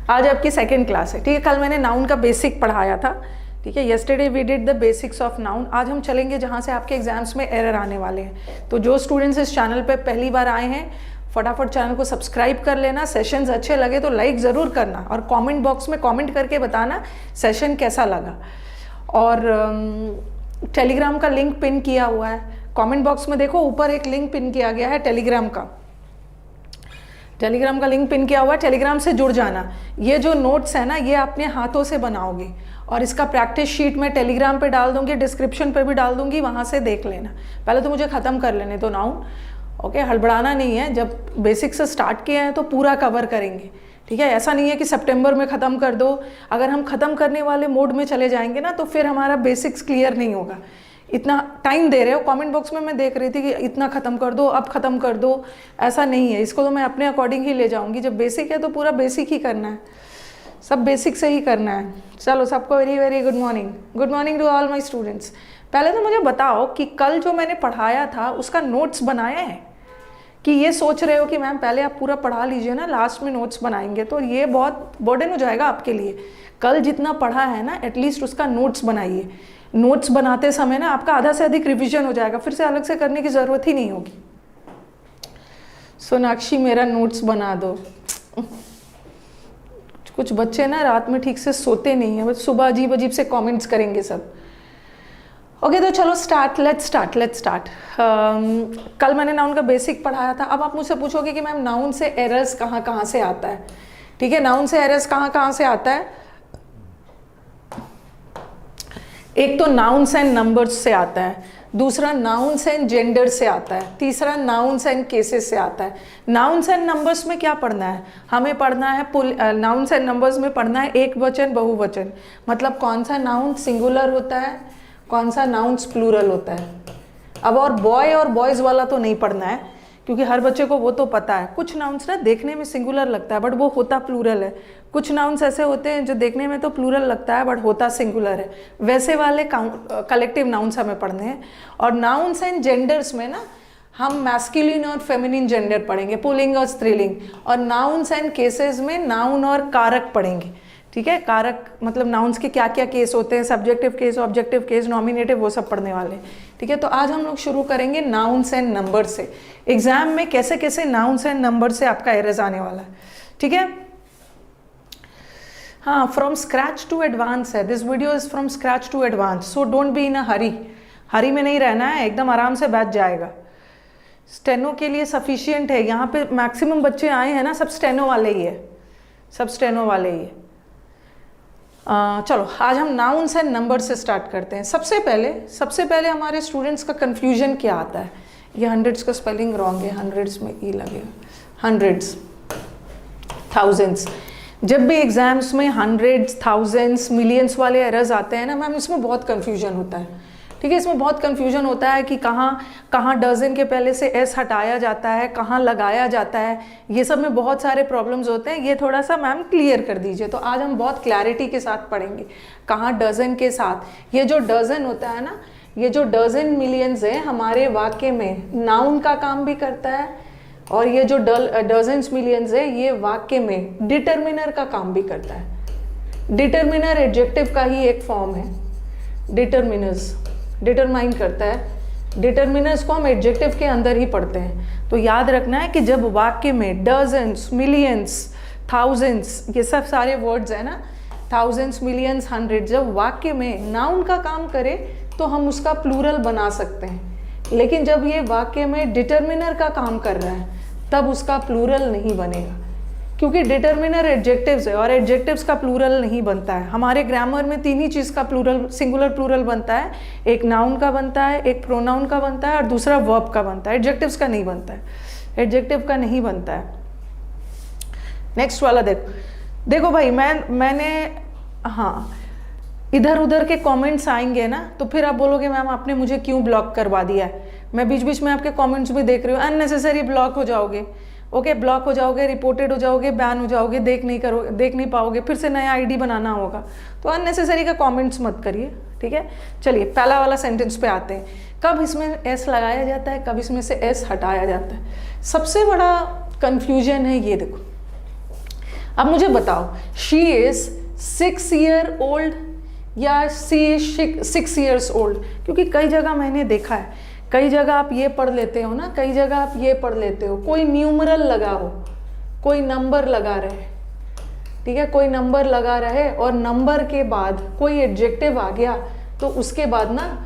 आज आपकी second class है, ठीक है। कल मैंने नाउन का बेसिक पढ़ाया था, ठीक है। Yesterday we did the basics of noun. आज हम चलेंगे जहाँ से आपके एग्जाम्स में एरर आने वाले हैं। तो जो स्टूडेंट्स इस चैनल पे पहली बार आए हैं, फटाफट चैनल को सब्सक्राइब कर लेना। सेशंस अच्छे लगे तो लाइक ज़रूर करना और कमेंट बॉक्स में कमेंट करके बताना सेशन कैसा लगा। और टेलीग्राम का लिंक पिन किया हुआ है कमेंट बॉक्स में, देखो ऊपर एक लिंक पिन किया गया है टेलीग्राम का लिंक पिन किया हुआ है। टेलीग्राम से जुड़ जाना। ये जो नोट्स है ना, ये अपने हाथों से बनाओगे और इसका प्रैक्टिस शीट मैं टेलीग्राम पे डाल दूंगी, डिस्क्रिप्शन पे भी डाल दूंगी, वहाँ से देख लेना। पहले तो मुझे ख़त्म कर लेने दो नाउन, ओके। हड़बड़ाना नहीं है, जब बेसिक से स्टार्ट किए हैं तो पूरा कवर करेंगे, ठीक है। ऐसा नहीं है कि सितंबर में ख़त्म कर दो। अगर हम ख़त्म करने वाले मोड में चले जाएंगे ना तो फिर हमारा बेसिक्स क्लियर नहीं होगा। इतना टाइम दे रहे हो, कमेंट बॉक्स में मैं देख रही थी कि इतना ख़त्म कर दो, अब ख़त्म कर दो, ऐसा नहीं है। इसको तो मैं अपने अकॉर्डिंग ही ले जाऊंगी। जब बेसिक है तो पूरा बेसिक ही करना है, सब बेसिक से ही करना है। चलो सबको very very good morning to all my students. पहले तो मुझे बताओ कि कल जो मैंने पढ़ाया था उसका नोट्स बनाया है कि ये सोच रहे हो कि मैम पहले आप पूरा पढ़ा लीजिए ना, लास्ट में नोट्स बनाएंगे, तो ये बहुत बर्डन हो जाएगा आपके लिए। कल जितना पढ़ा है ना, एटलीस्ट उसका नोट्स बनाइए। नोट्स बनाते समय ना आपका आधा से अधिक रिवीजन हो जाएगा, फिर से अलग से करने की ज़रूरत ही नहीं होगी। सोनाक्षी मेरा नोट्स बना दो। कुछ बच्चे ना रात में ठीक से सोते नहीं हैं, बस सुबह अजीब अजीब से कमेंट्स करेंगे सब। ओके तो चलो लेट्स स्टार्ट। कल मैंने नाउन का बेसिक पढ़ाया था। अब आप मुझसे पूछोगे कि मैम नाउन से एरर्स कहाँ से आता है, ठीक है। नाउन से एरर्स कहाँ से आता है? एक तो नाउन्स एंड नंबर्स से आता है, दूसरा नाउन्स एंड जेंडर से आता है, तीसरा नाउन्स एंड केसेस से आता है। नाउन्स एंड नंबर्स में क्या पढ़ना है? हमें पढ़ना है नाउन्स एंड नंबर्स में पढ़ना है एक वचन बहुवचन, मतलब कौन सा नाउन सिंगुलर होता है, कौन सा नाउन्स प्लूरल होता है। अब और बॉय और बॉयज़ वाला तो नहीं पढ़ना है, क्योंकि हर बच्चे को वो तो पता है। कुछ नाउन्स ना देखने में सिंगुलर लगता है बट वो होता प्लूरल है। कुछ नाउन्स ऐसे होते हैं जो देखने में तो प्लूरल लगता है बट होता सिंगुलर है। वैसे वाले कलेक्टिव नाउन्स हमें पढ़ने हैं। और नाउन्स एंड जेंडर्स में ना हम मैस्कुलिन और फेमिनिन जेंडर पढ़ेंगे, पुल्लिंग और स्त्रीलिंग। और नाउन्स एंड केसेस में नाउन और कारक पढ़ेंगे, ठीक है। कारक मतलब नाउन्स के क्या क्या केस होते हैं, subjective case, objective case, nominative, वो सब पढ़ने वाले, ठीक है। तो आज हम लोग शुरू करेंगे नाउन्स एंड नंबर से। एग्जाम में कैसे कैसे नाउन्स एंड नंबर से आपका एरर्स आने वाला है, ठीक है। हाँ, फ्रॉम स्क्रैच टू एडवांस है, this video is from scratch to advance, so don't be in a hurry में नहीं रहना है, एकदम आराम से बैठ जाएगा। स्टेनो के लिए सफिशियंट है। यहाँ पे मैक्सिमम बच्चे आए हैं ना, सब स्टेनो वाले ही है, सब स्टेनो वाले ही है। चलो आज हम नाउन्स एंड नंबर से स्टार्ट करते हैं। सबसे पहले हमारे स्टूडेंट्स का कन्फ्यूजन क्या आता है? ये हंड्रेड्स का स्पेलिंग रॉन्ग है, हंड्रेड्स में ई लगेगा, हंड्रेड्स, थाउजेंड्स। जब भी एग्जाम्स में हंड्रेड्स, थाउजेंड्स, मिलियंस वाले एरर्स आते हैं ना मैम, इसमें बहुत कन्फ्यूजन होता है, ठीक है। इसमें बहुत कन्फ्यूजन होता है कि कहाँ डजन के पहले से एस हटाया जाता है, कहाँ लगाया जाता है, ये सब में बहुत सारे प्रॉब्लम्स होते हैं। ये थोड़ा सा मैम क्लियर कर दीजिए। तो आज हम बहुत क्लैरिटी के साथ पढ़ेंगे कहाँ डजन के साथ। ये जो डजन होता है ना, ये जो डजन मिलियंस है हमारे वाक्य में नाउन का काम भी करता है, और ये जो डजन्स मिलियंस है ये वाक्य में डिटर्मिनर का काम भी करता है। डिटर्मिनर एडजेक्टिव का ही एक फॉर्म है। डिटर्मिनर्स डिटरमाइन करता है। डिटर्मिनर्स को हम एडजेक्टिव के अंदर ही पढ़ते हैं। तो याद रखना है कि जब वाक्य में डजन्स, मिलियंस, थाउजेंड्स, ये सब सारे वर्ड्स है ना, थाउजेंड्स, मिलियंस, हंड्रेड, जब वाक्य में नाउन का काम करे तो हम उसका प्लूरल बना सकते हैं। लेकिन जब ये वाक्य में डिटर्मिनर का काम कर रहा है तब उसका प्लूरल नहीं बनेगा, क्योंकि डिटर्मिनर एडजेक्टिव्स है और एडजेक्टिव्स का प्लूरल नहीं बनता है। हमारे ग्रामर में तीन ही चीज़ का प्लूरल, सिंगुलर प्लूरल बनता है। एक नाउन का बनता है, एक प्रोनाउन का बनता है और दूसरा वर्ब का बनता है। एडजेक्टिव्स का नहीं बनता है, एडजेक्टिव का नहीं बनता है। नेक्स्ट वाला देखो भाई, मैंने हाँ, इधर उधर के कमेंट्स आएंगे ना तो फिर आप बोलोगे मैम आपने मुझे क्यों ब्लॉक करवा दिया है। मैं बीच बीच में आपके कमेंट्स भी देख रही हूँ। अननेसेसरी ब्लॉक हो जाओगे, ओके, ब्लॉक हो जाओगे, रिपोर्टेड हो जाओगे, बैन हो जाओगे, देख नहीं पाओगे, फिर से नया आईडी बनाना होगा। तो अननेसेसरी का कमेंट्स मत करिए, ठीक है। चलिए पहला वाला सेंटेंस पे आते हैं। कब इसमें एस लगाया जाता है, कब इसमें से एस हटाया जाता है। सबसे बड़ा कन्फ्यूजन है ये देखो। अब मुझे बताओ, शी इज 6 ईयर ओल्ड या सी इज 6 ईयर्स ओल्ड? क्योंकि कई जगह मैंने देखा है, कई जगह आप ये पढ़ लेते हो ना, कई जगह आप ये पढ़ लेते हो, कोई न्यूमरल लगा हो, कोई नंबर लगा रहे, ठीक है, कोई नंबर लगा रहे और नंबर के बाद कोई एडजेक्टिव आ गया, तो उसके बाद ना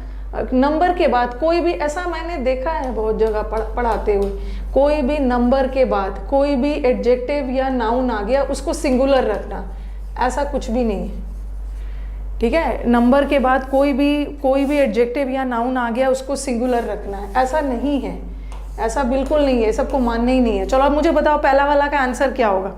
नंबर के बाद कोई भी, ऐसा मैंने देखा है बहुत जगह पढ़ाते हुए, कोई भी नंबर के बाद कोई भी एडजेक्टिव या नाउन आ गया उसको सिंगुलर रखना, ऐसा कुछ भी नहीं है, ठीक है। नंबर के बाद कोई भी एडजेक्टिव या नाउन आ गया उसको सिंगुलर रखना है, ऐसा नहीं है, ऐसा बिल्कुल नहीं है, सबको मानना ही नहीं है। चलो अब मुझे बताओ पहला वाला का आंसर क्या होगा?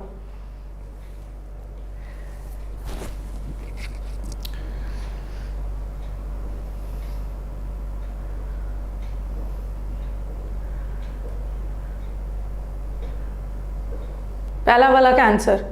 पहला वाला का answer,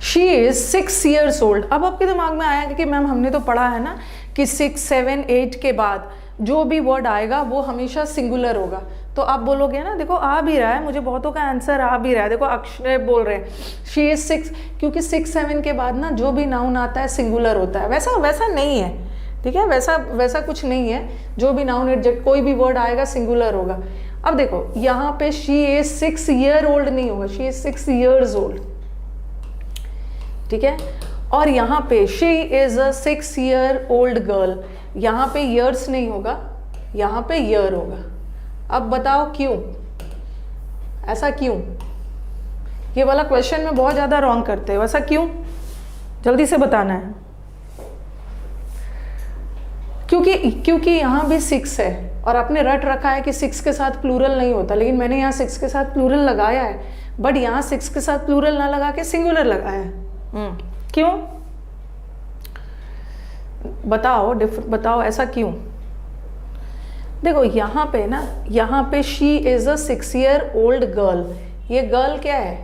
she is 6 years old. अब आपके दिमाग में आया कि मैम हमने तो पढ़ा है ना कि 6, 7, 8 के बाद जो भी वर्ड आएगा वो हमेशा सिंगुलर होगा, तो आप बोलोगे ना, देखो आ भी रहा है, मुझे बहुतों का आंसर आ भी रहा है, देखो अक्षय बोल रहे हैं शी इज 6, क्योंकि 6, 7 के बाद ना जो भी नाउन आता है सिंगुलर होता है। वैसा नहीं है, ठीक है, वैसा कुछ नहीं है, जो भी नाउन एडजेक्ट कोई भी वर्ड आएगा सिंगुलर होगा। अब देखो यहाँ पे शी इज 6 ईयर ओल्ड नहीं होगा, शी इज 6 ईयर्स ओल्ड, ठीक है। और यहाँ पे she is a 6 year old girl, यहाँ पे ईयर्स नहीं होगा, यहाँ पे ईयर होगा। अब बताओ क्यों, ऐसा क्यों? ये वाला क्वेश्चन में बहुत ज़्यादा रॉन्ग करते हो, ऐसा क्यों? जल्दी से बताना है। क्योंकि यहाँ भी 6 है और आपने रट रखा है कि 6 के साथ प्लूरल नहीं होता, लेकिन मैंने यहाँ 6 के साथ प्लूरल लगाया है, बट यहाँ 6 के साथ प्लूरल ना लगा के सिंगुलर लगाया है। क्यों बताओ ऐसा क्यों? देखो यहाँ पे ना, यहाँ पे she is a 6 year old girl, ये गर्ल क्या है?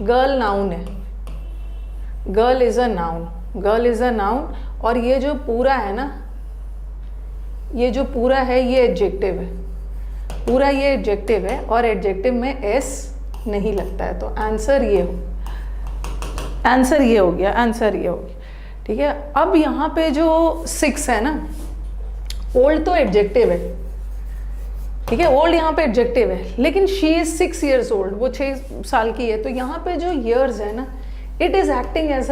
गर्ल नाउन है, गर्ल इज अ नाउन, और ये जो पूरा है ना, ये जो पूरा है ये एडजेक्टिव है, पूरा ये एडजेक्टिव है और एडजेक्टिव में एस नहीं लगता है, तो आंसर ये हो गया, ठीक है। अब यहाँ पे जो 6 है ना, ओल्ड तो एडजेक्टिव है, ठीक है, ओल्ड यहाँ पे एडजेक्टिव है, लेकिन शी इज 6 ईयर्स ओल्ड, वो 6 साल की है, तो यहाँ पे जो ईयर्स है ना, it is acting as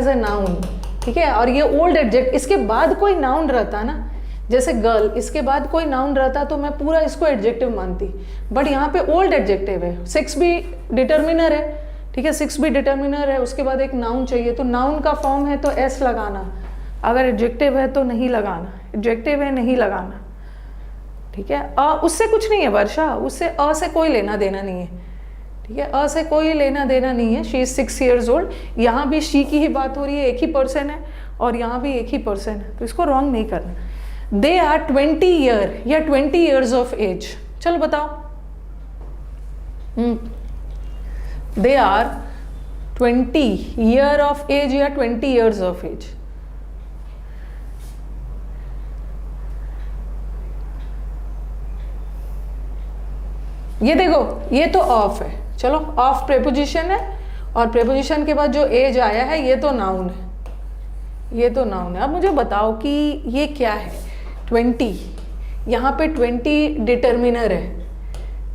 a noun, ठीक है। और ये ओल्ड एडजेक्ट, इसके बाद कोई नाउन रहता ना, जैसे गर्ल, इसके बाद कोई नाउन रहता तो मैं पूरा इसको एडजेक्टिव मानती, बट यहाँ पे ओल्ड एडजेक्टिव है, 6 भी डिटर्मिनर है, ठीक है, 6 भी डिटर्मिनर है, उसके बाद एक नाउन चाहिए, तो नाउन का फॉर्म है तो एस लगाना, अगर एडजेक्टिव है तो नहीं लगाना, एडजेक्टिव है नहीं लगाना, ठीक है। उससे कुछ नहीं है वर्षा, उससे अ से कोई लेना देना नहीं है, ठीक है, अ से कोई लेना देना नहीं है। शी इज 6 ईयर्स ओल्ड, यहाँ भी शी की ही बात हो रही है, एक ही पर्सन है और यहाँ भी एक ही पर्सन है, तो इसको रॉन्ग नहीं करना। दे आर 20 ईयर या 20 ईयर्स ऑफ एज, चलो बताओ। They are 20 year of age या 20 ईयर्स ऑफ एज? ये देखो, ये तो ऑफ है, चलो ऑफ प्रेपोजिशन है, और प्रेपोजिशन के बाद जो एज आया है ये तो नाउन है, अब मुझे बताओ कि ये क्या है? 20, यहाँ पे 20 डिटर्मिनर है,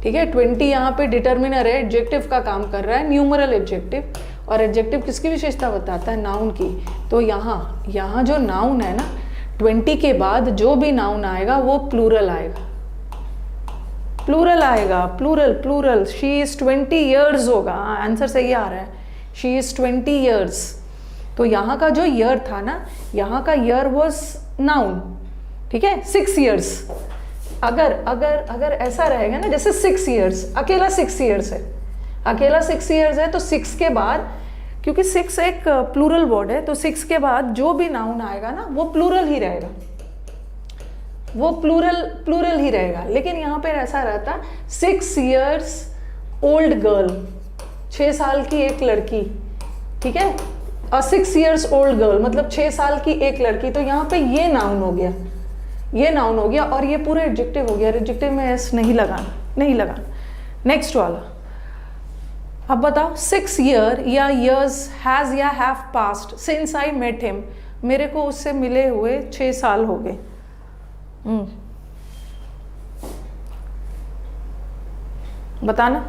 ठीक है, 20 यहाँ पे डिटर्मिनर है, एडजेक्टिव का काम कर रहा है, न्यूमरल एडजेक्टिव, और एडजेक्टिव किसकी विशेषता बताता है? नाउन की। तो यहाँ जो नाउन है ना, 20 के बाद जो भी नाउन आएगा वो प्लूरल आएगा, प्लूरल। शी इज 20 ईयर्स होगा, आंसर सही आ रहा है, शी इज 20 ईयर्स। तो यहाँ का जो ईयर था ना, यहाँ का ईयर वॉज नाउन, ठीक है, 6 ईयर्स। अगर ऐसा रहेगा ना, जैसे 6 ईयर्स, अकेला 6 ईयर्स है, तो 6 के बाद, क्योंकि 6 एक प्लूरल वर्ड है, तो 6 के बाद जो भी नाउन आएगा ना वो प्लूरल ही रहेगा, लेकिन यहाँ पर ऐसा रहता 6 ईयर्स ओल्ड गर्ल, 6 साल की एक लड़की, ठीक है, और 6 ईयर्स ओल्ड गर्ल मतलब 6 साल की एक लड़की, तो यहाँ पे ये नाउन हो गया, और ये पूरा एडजेक्टिव हो गया, एडजेक्टिव में एस नहीं लगाना। नेक्स्ट वाला, अब बताओ 6 ईयर या years हैज़ या have past since I met him, मेरे को उससे मिले हुए 6 साल हो गए। बताना।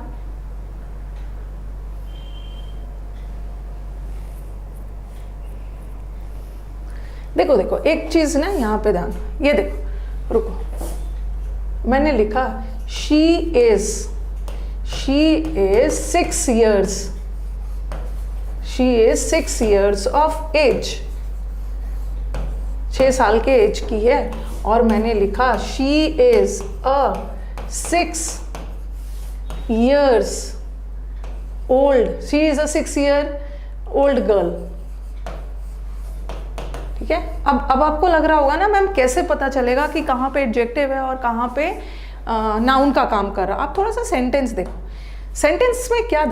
देखो देखो एक चीज ना यहाँ पे ध्यान, ये देखो, रुको, मैंने लिखा she is 6 years, she is 6 years of age, 6 साल के एज की है, और मैंने लिखा she is a 6 years old, she is a 6 year old girl. ठीक है, अब आपको लग रहा होगा ना मैम कैसे पता चलेगा कि कहाँ पे एडजेक्टिव है और कहाँ पे नाउन का काम कर रहा है। आप थोड़ा सा सेंटेंस देखो, सेंटेंस में क्या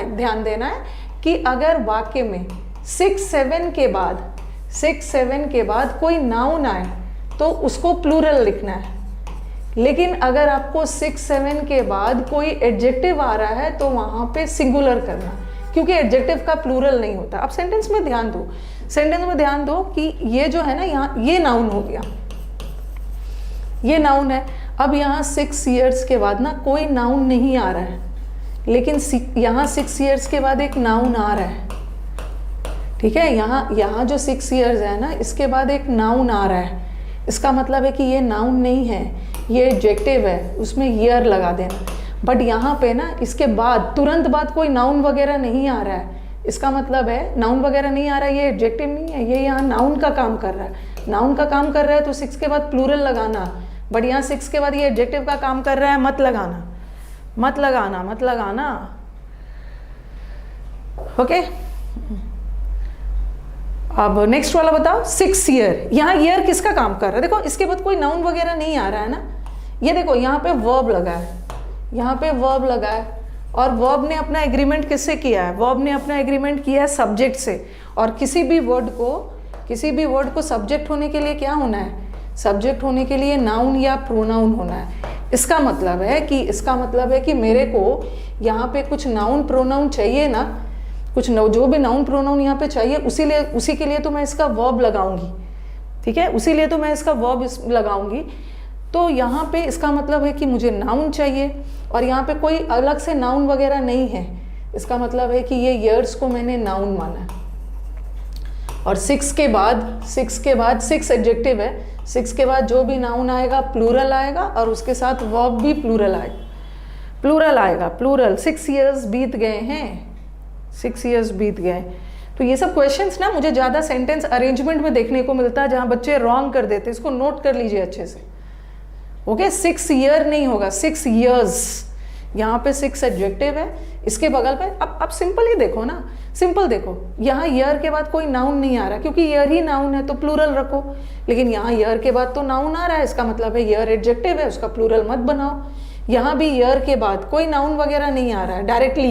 ध्यान देना है कि अगर वाक्य में 6-7 के बाद कोई नाउन आए तो उसको प्लूरल लिखना है, लेकिन अगर आपको 6-7 के बाद कोई एडजेक्टिव आ रहा है तो वहाँ पे सिंगुलर करना, क्योंकि एडजेक्टिव का प्लूरल नहीं होता। अब सेंटेंस में ध्यान दो, सेंटेंस में ध्यान दो कि ये जो है ना, यहाँ ये नाउन हो गया, ये नाउन है। अब यहाँ 6 years के बाद ना कोई नाउन नहीं आ रहा है, लेकिन यहाँ 6 years के बाद एक नाउन आ रहा है। ठीक है, यहाँ जो 6 years है ना, इसके बाद एक नाउन आ रहा है, इसका मतलब है कि ये नाउन नहीं है, ये एडजेक्टिव है, उसमें ईयर लगा देना। बट यहाँ पे ना इसके बाद तुरंत बाद कोई नाउन वगैरह नहीं आ रहा है, इसका मतलब है नाउन वगैरह नहीं आ रहा है, ये एडजेक्टिव नहीं है, ये यहाँ नाउन का काम कर रहा है। नाउन का काम कर रहा है तो 6 के बाद प्लूरल लगाना, बट यहाँ 6 के बाद ये एडजेक्टिव का काम कर रहा है, मत लगाना, मत लगाना, मत लगाना। ओके, अब नेक्स्ट वाला बताओ 6 ईयर, यहाँ ईयर किसका काम कर रहा है? देखो इसके बाद कोई नाउन वगैरह नहीं आ रहा है ना, ये देखो यहाँ पे वर्ब लगा है, यहाँ पे वर्ब लगा है, और वर्ब ने अपना एग्रीमेंट किससे किया है? वर्ब ने अपना एग्रीमेंट किया है सब्जेक्ट से, और किसी भी वर्ड को सब्जेक्ट होने के लिए क्या होना है? सब्जेक्ट होने के लिए नाउन या प्रोनाउन होना है। इसका मतलब है कि मेरे को यहाँ पे कुछ नाउन प्रोनाउन चाहिए ना, कुछ जो भी नाउन प्रोनाउन यहाँ पे चाहिए, उसी के लिए तो मैं इसका वर्ब लगाऊंगी। ठीक है, उसी लिए तो मैं इसका वर्ब लगाऊंगी। तो यहाँ पे इसका मतलब है कि मुझे नाउन चाहिए, और यहाँ पे कोई अलग से नाउन वगैरह नहीं है, इसका मतलब है कि ये ईयर्स को मैंने नाउन माना है। और 6 के बाद 6 एडजेक्टिव है, 6 के बाद जो भी नाउन आएगा प्लूरल आएगा, और उसके साथ वर्ब भी प्लूरल आएगा, प्लूरल। 6 years बीत गए हैं, 6 years बीत गए। तो ये सब क्वेश्चंस ना मुझे ज़्यादा सेंटेंस अरेंजमेंट में देखने को मिलता है, जहाँ बच्चे रॉन्ग कर देते हैं, इसको नोट कर लीजिए अच्छे से। ओके, 6 year नहीं होगा, 6 years। यहाँ पे 6 एडजेक्टिव है, इसके बगल पे अब सिंपल ही देखो ना, सिंपल देखो, यहाँ ईयर के बाद कोई नाउन नहीं आ रहा, क्योंकि ईयर ही नाउन है तो प्लूरल रखो, लेकिन यहाँ ईयर के बाद तो नाउन आ रहा है, इसका मतलब है ईयर एडजेक्टिव है, उसका प्लूरल मत बनाओ। यहाँ भी ईयर के बाद कोई नाउन वगैरह नहीं आ रहा है, डायरेक्टली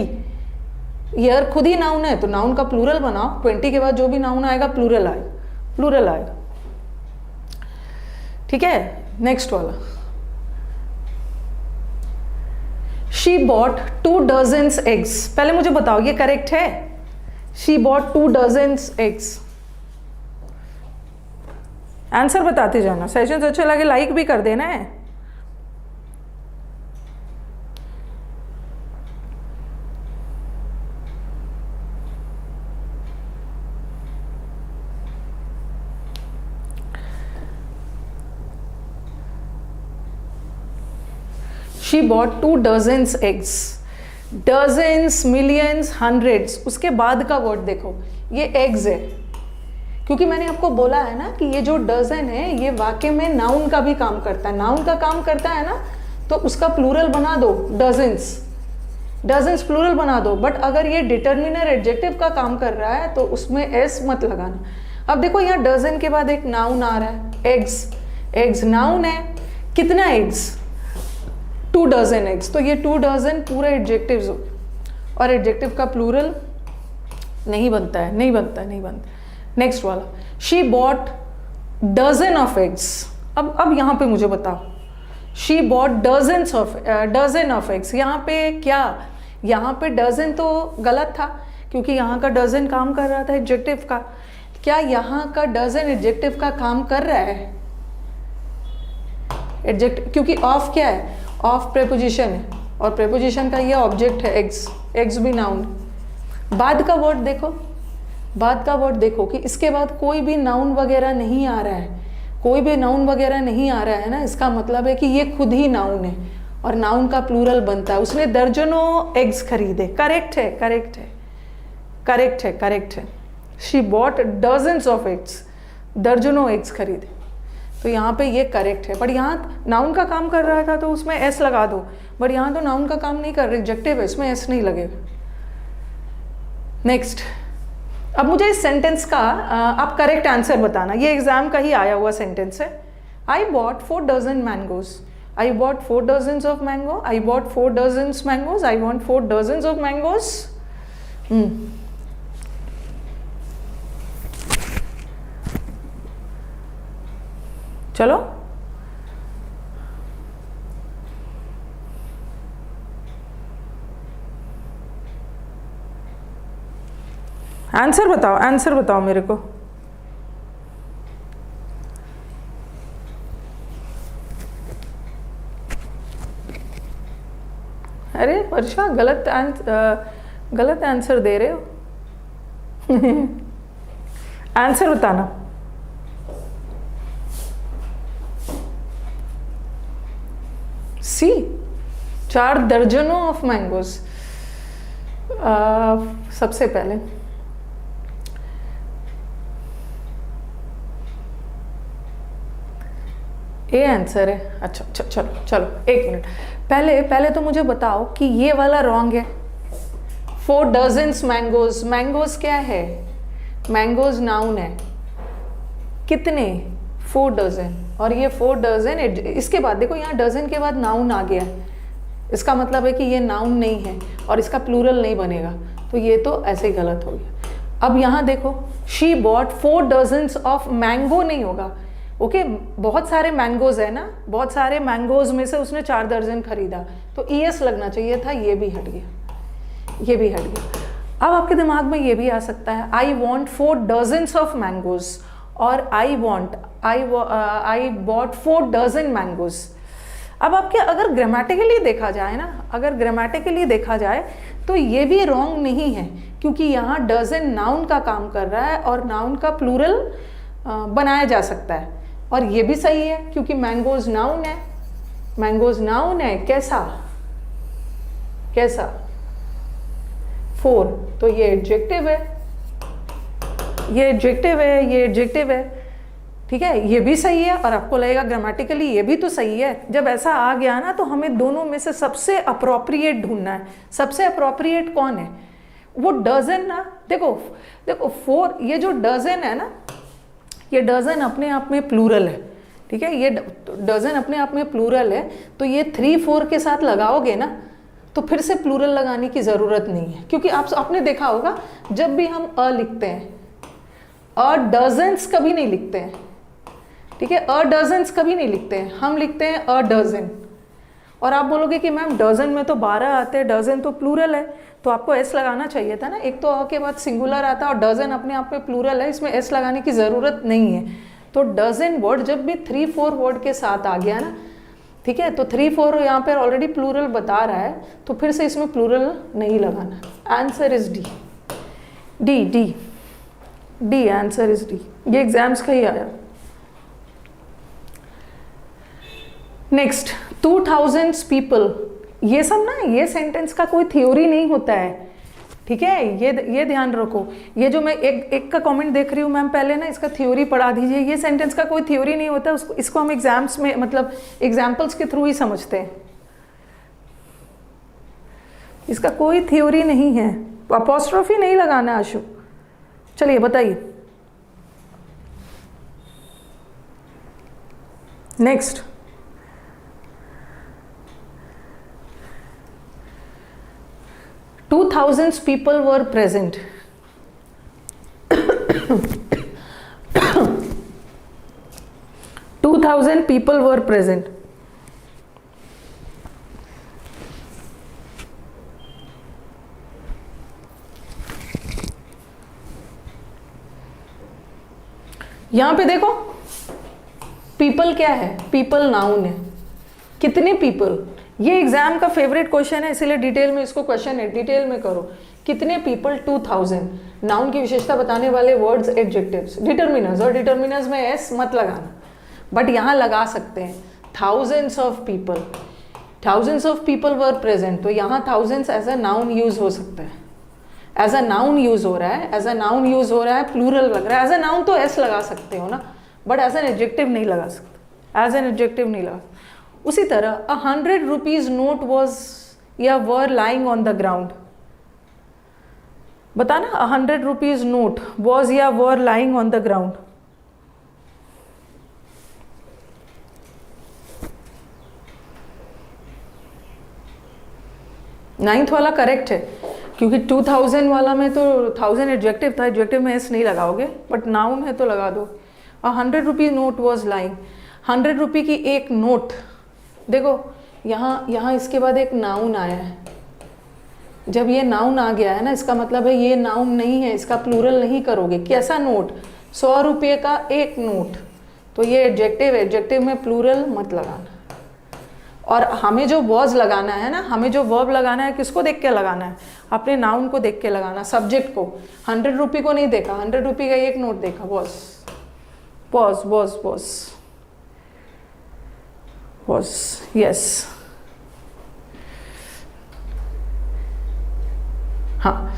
ईयर खुद ही नाउन है, तो नाउन का प्लूरल बनाओ, 20 के बाद जो भी नाउन आएगा प्लूरल आएगा। ठीक है, नेक्स्ट वाला, शी बॉट 2 dozens eggs। पहले मुझे बताओ ये करेक्ट है? She bought 2 dozens eggs। Answer बताते जाना, सेशन अच्छा लगे लाइक भी कर देना है। She bought 2 dozens eggs। dozens, millions, hundreds, उसके बाद का वर्ड देखो, ये eggs है, क्योंकि मैंने आपको बोला है ना कि ये जो डजन है ये वाक्य में नाउन का भी काम करता है। नाउन का काम करता है ना, तो उसका प्लूरल बना दो, डजन्स प्लूरल बना दो। बट अगर ये डिटर्मिनर एडजेक्टिव का काम कर रहा है तो उसमें एस मत लगाना। अब देखो यहाँ डजन के बाद एक नाउन आ रहा है, एग्स नाउन है, कितना एग्स? 2 dozen एग्स, तो ये 2 dozen पूरा एडजेक्टिव हो, और एडजेक्टिव का प्लूरल नहीं बनता। नेक्स्ट वाला, she bought dozen of eggs. अब यहाँ पे मुझे बताओ, she bought dozen of eggs, यहाँ पे क्या, यहाँ पे डजन तो गलत था क्योंकि यहाँ का डजन काम कर रहा था एडजेक्टिव का। क्या यहाँ का डजन एडजेक्टिव का काम कर रहा है? एडजेक्टिव, क्योंकि ऑफ क्या है? ऑफ प्रेपोजिशन है और प्रेपोजिशन का ये ऑब्जेक्ट है एग्स, एग्स भी नाउन। बाद का वर्ड देखो, बाद का वर्ड देखो कि इसके बाद कोई भी नाउन वगैरह नहीं आ रहा है, कोई भी नाउन वगैरह नहीं आ रहा है ना, इसका मतलब है कि ये खुद ही नाउन है और नाउन का प्लूरल बनता है। उसने दर्जनों एग्स खरीदे। करेक्ट है, करेक्ट है, करेक्ट है, करेक्ट है। She bought dozens of eggs, दर्जनों एग्स खरीदे। तो यहाँ पे ये करेक्ट है। बट यहाँ नाउन का काम कर रहा था तो उसमें एस लगा दो, बट यहाँ तो नाउन का काम नहीं कर रहा, एडजेक्टिव है, इसमें एस नहीं लगेगा। नेक्स्ट, अब मुझे इस सेंटेंस का आप करेक्ट आंसर बताना। ये एग्जाम का ही आया हुआ सेंटेंस है। I bought 4 dozen mangoes, I bought 4 dozens of mango, I bought 4 dozens mangoes, I want 4 dozens of mangoes. चलो आंसर बताओ, आंसर बताओ मेरे को। अरे वर्षा, गलत आंसर दे रहे हो। आंसर बताना। सी, 4 दर्जनों ऑफ मैंगोज। सबसे पहले ए आंसर है। अच्छा चलो चलो 1 मिनट, पहले तो मुझे बताओ कि ये वाला रॉन्ग है। 4 डजन्स मैंगोज, मैंगोज क्या है? मैंगोज नाउन है। कितने? 4 डजन। और ये 4 डजन, इसके बाद देखो यहाँ डजन के बाद नाउन आ गया, इसका मतलब है कि ये नाउन नहीं है और इसका प्लूरल नहीं बनेगा, तो ये तो ऐसे ही गलत हो गया। अब यहाँ देखो, she bought 4 dozens of mango नहीं होगा। ओके, बहुत सारे मैंगोज है ना, बहुत सारे मैंगोज में से उसने 4 दर्जन खरीदा, तो ईएस लगना चाहिए था, ये भी हट गया, ये भी हट गया। अब आपके दिमाग में ये भी आ सकता है, I want 4 dozens of mangoes और आई बॉट 4 डजन मैंगोज। अब आपके अगर ग्रामेटिकली देखा जाए ना, अगर ग्रामेटिकली देखा जाए तो ये भी रॉन्ग नहीं है, क्योंकि यहाँ डजन नाउन का काम कर रहा है और नाउन का प्लूरल बनाया जा सकता है, और ये भी सही है क्योंकि मैंगोज नाउन है, मैंगोज नाउन है। कैसा कैसा? 4, तो ये एडजेक्टिव है, ये एडजेक्टिव है, ये एडजेक्टिव है, ठीक है, ये भी सही है। और आपको लगेगा ग्रामेटिकली ये भी तो सही है। जब ऐसा आ गया ना तो हमें दोनों में से सबसे अप्रोप्रिएट ढूंढना है। सबसे अप्रोप्रिएट कौन है? वो डजन ना, देखो 4, ये जो डजन है ना, ये डजन अपने आप में प्लूरल है, ठीक है, ये डजन अपने आप में प्लूरल है, तो ये 3 4 के साथ लगाओगे ना तो फिर से प्लूरल लगाने की ज़रूरत नहीं है, क्योंकि आपने देखा होगा जब भी हम अ लिखते हैं, अ डजन्स कभी नहीं लिखते हैं, ठीक है, अ डजन्स कभी नहीं लिखते हैं, हम लिखते हैं अ डजन। और आप बोलोगे कि मैम डजन में तो 12 आते हैं, डजन तो प्लूरल है, तो आपको एस लगाना चाहिए था ना। एक तो अ के बाद सिंगुलर आता है और डजन अपने आप में प्लूरल है, इसमें एस लगाने की ज़रूरत नहीं है। तो डजन वर्ड जब भी 3 4 वर्ड के साथ आ गया ना, ठीक है, तो 3 4 यहाँ पर ऑलरेडी प्लूरल बता रहा है, तो फिर से इसमें प्लूरल नहीं लगाना। Answer is D, D D D, answer is D. ये एग्जाम्स का ही आया। नेक्स्ट, 2000 पीपल, ये सब ना, ये सेंटेंस का कोई थ्योरी नहीं होता है, ठीक है, ये ध्यान रखो। ये जो मैं एक का कमेंट देख रही हूँ मैम, पहले ना इसका थ्योरी पढ़ा दीजिए। ये सेंटेंस का कोई थ्योरी नहीं होता, इसको हम एग्जाम्स में मतलब एग्जाम्पल्स के थ्रू ही समझते हैं, इसका कोई थ्योरी नहीं है। अपॉस्ट्रोफी नहीं लगाना आशु। चलिए बताइए next. $2,000 people were present. 2,000 people were present. यहाँ पे देखो पीपल क्या है, पीपल नाउन है, कितने पीपल, ये एग्जाम का फेवरेट क्वेश्चन है, इसीलिए डिटेल में इसको क्वेश्चन है, डिटेल में करो। कितने पीपल, 2000। नाउन की विशेषता बताने वाले वर्ड्स एडजेक्टिव्स, डिटर्मिनर्स, और डिटर्मिनर्स में एस मत लगाना, बट यहाँ लगा सकते हैं। Thousands of people, thousands of people were present, तो यहाँ thousands as a noun use हो सकता है, एज अ नाउन यूज हो रहा है, एज अ नाउन यूज हो रहा है, प्लूरल लग रहा है। एज अ नाउन तो एस लगा सकते हो ना, बट एज एन एडजेक्टिव नहीं लगा सकते, एज एन एडजेक्टिव नहीं लगा। उसी तरह 100 रुपीज नोट वॉज या were lying on the ground, बताना 100 रुपीज नोट वॉज या were lying on the ground. Ninth वाला करेक्ट है, क्योंकि 2000 वाला में तो 1000 एडजेक्टिव था, एडजेक्टिव में एस नहीं लगाओगे, बट नाउन है तो लगा दो। 100 रुपीज नोट वॉज लाइंग, 100 रुपये की एक नोट, देखो यहाँ इसके बाद एक नाउन आया है। जब ये नाउन आ गया है ना, इसका मतलब है ये नाउन नहीं है, इसका प्लूरल नहीं करोगे। कैसा नोट, 100 रुपये का एक नोट, तो ये एडजेक्टिव है, एडजेक्टिव में प्लूरल मत लगाना। और हमें जो वॉज लगाना है ना, हमें जो वर्ब लगाना है, किसको देख के लगाना है, अपने नाउन को देख के लगाना, सब्जेक्ट को। 100 रुपये को नहीं देखा, 100 रुपये का एक नोट देखा, was was was was was, yes. हाँ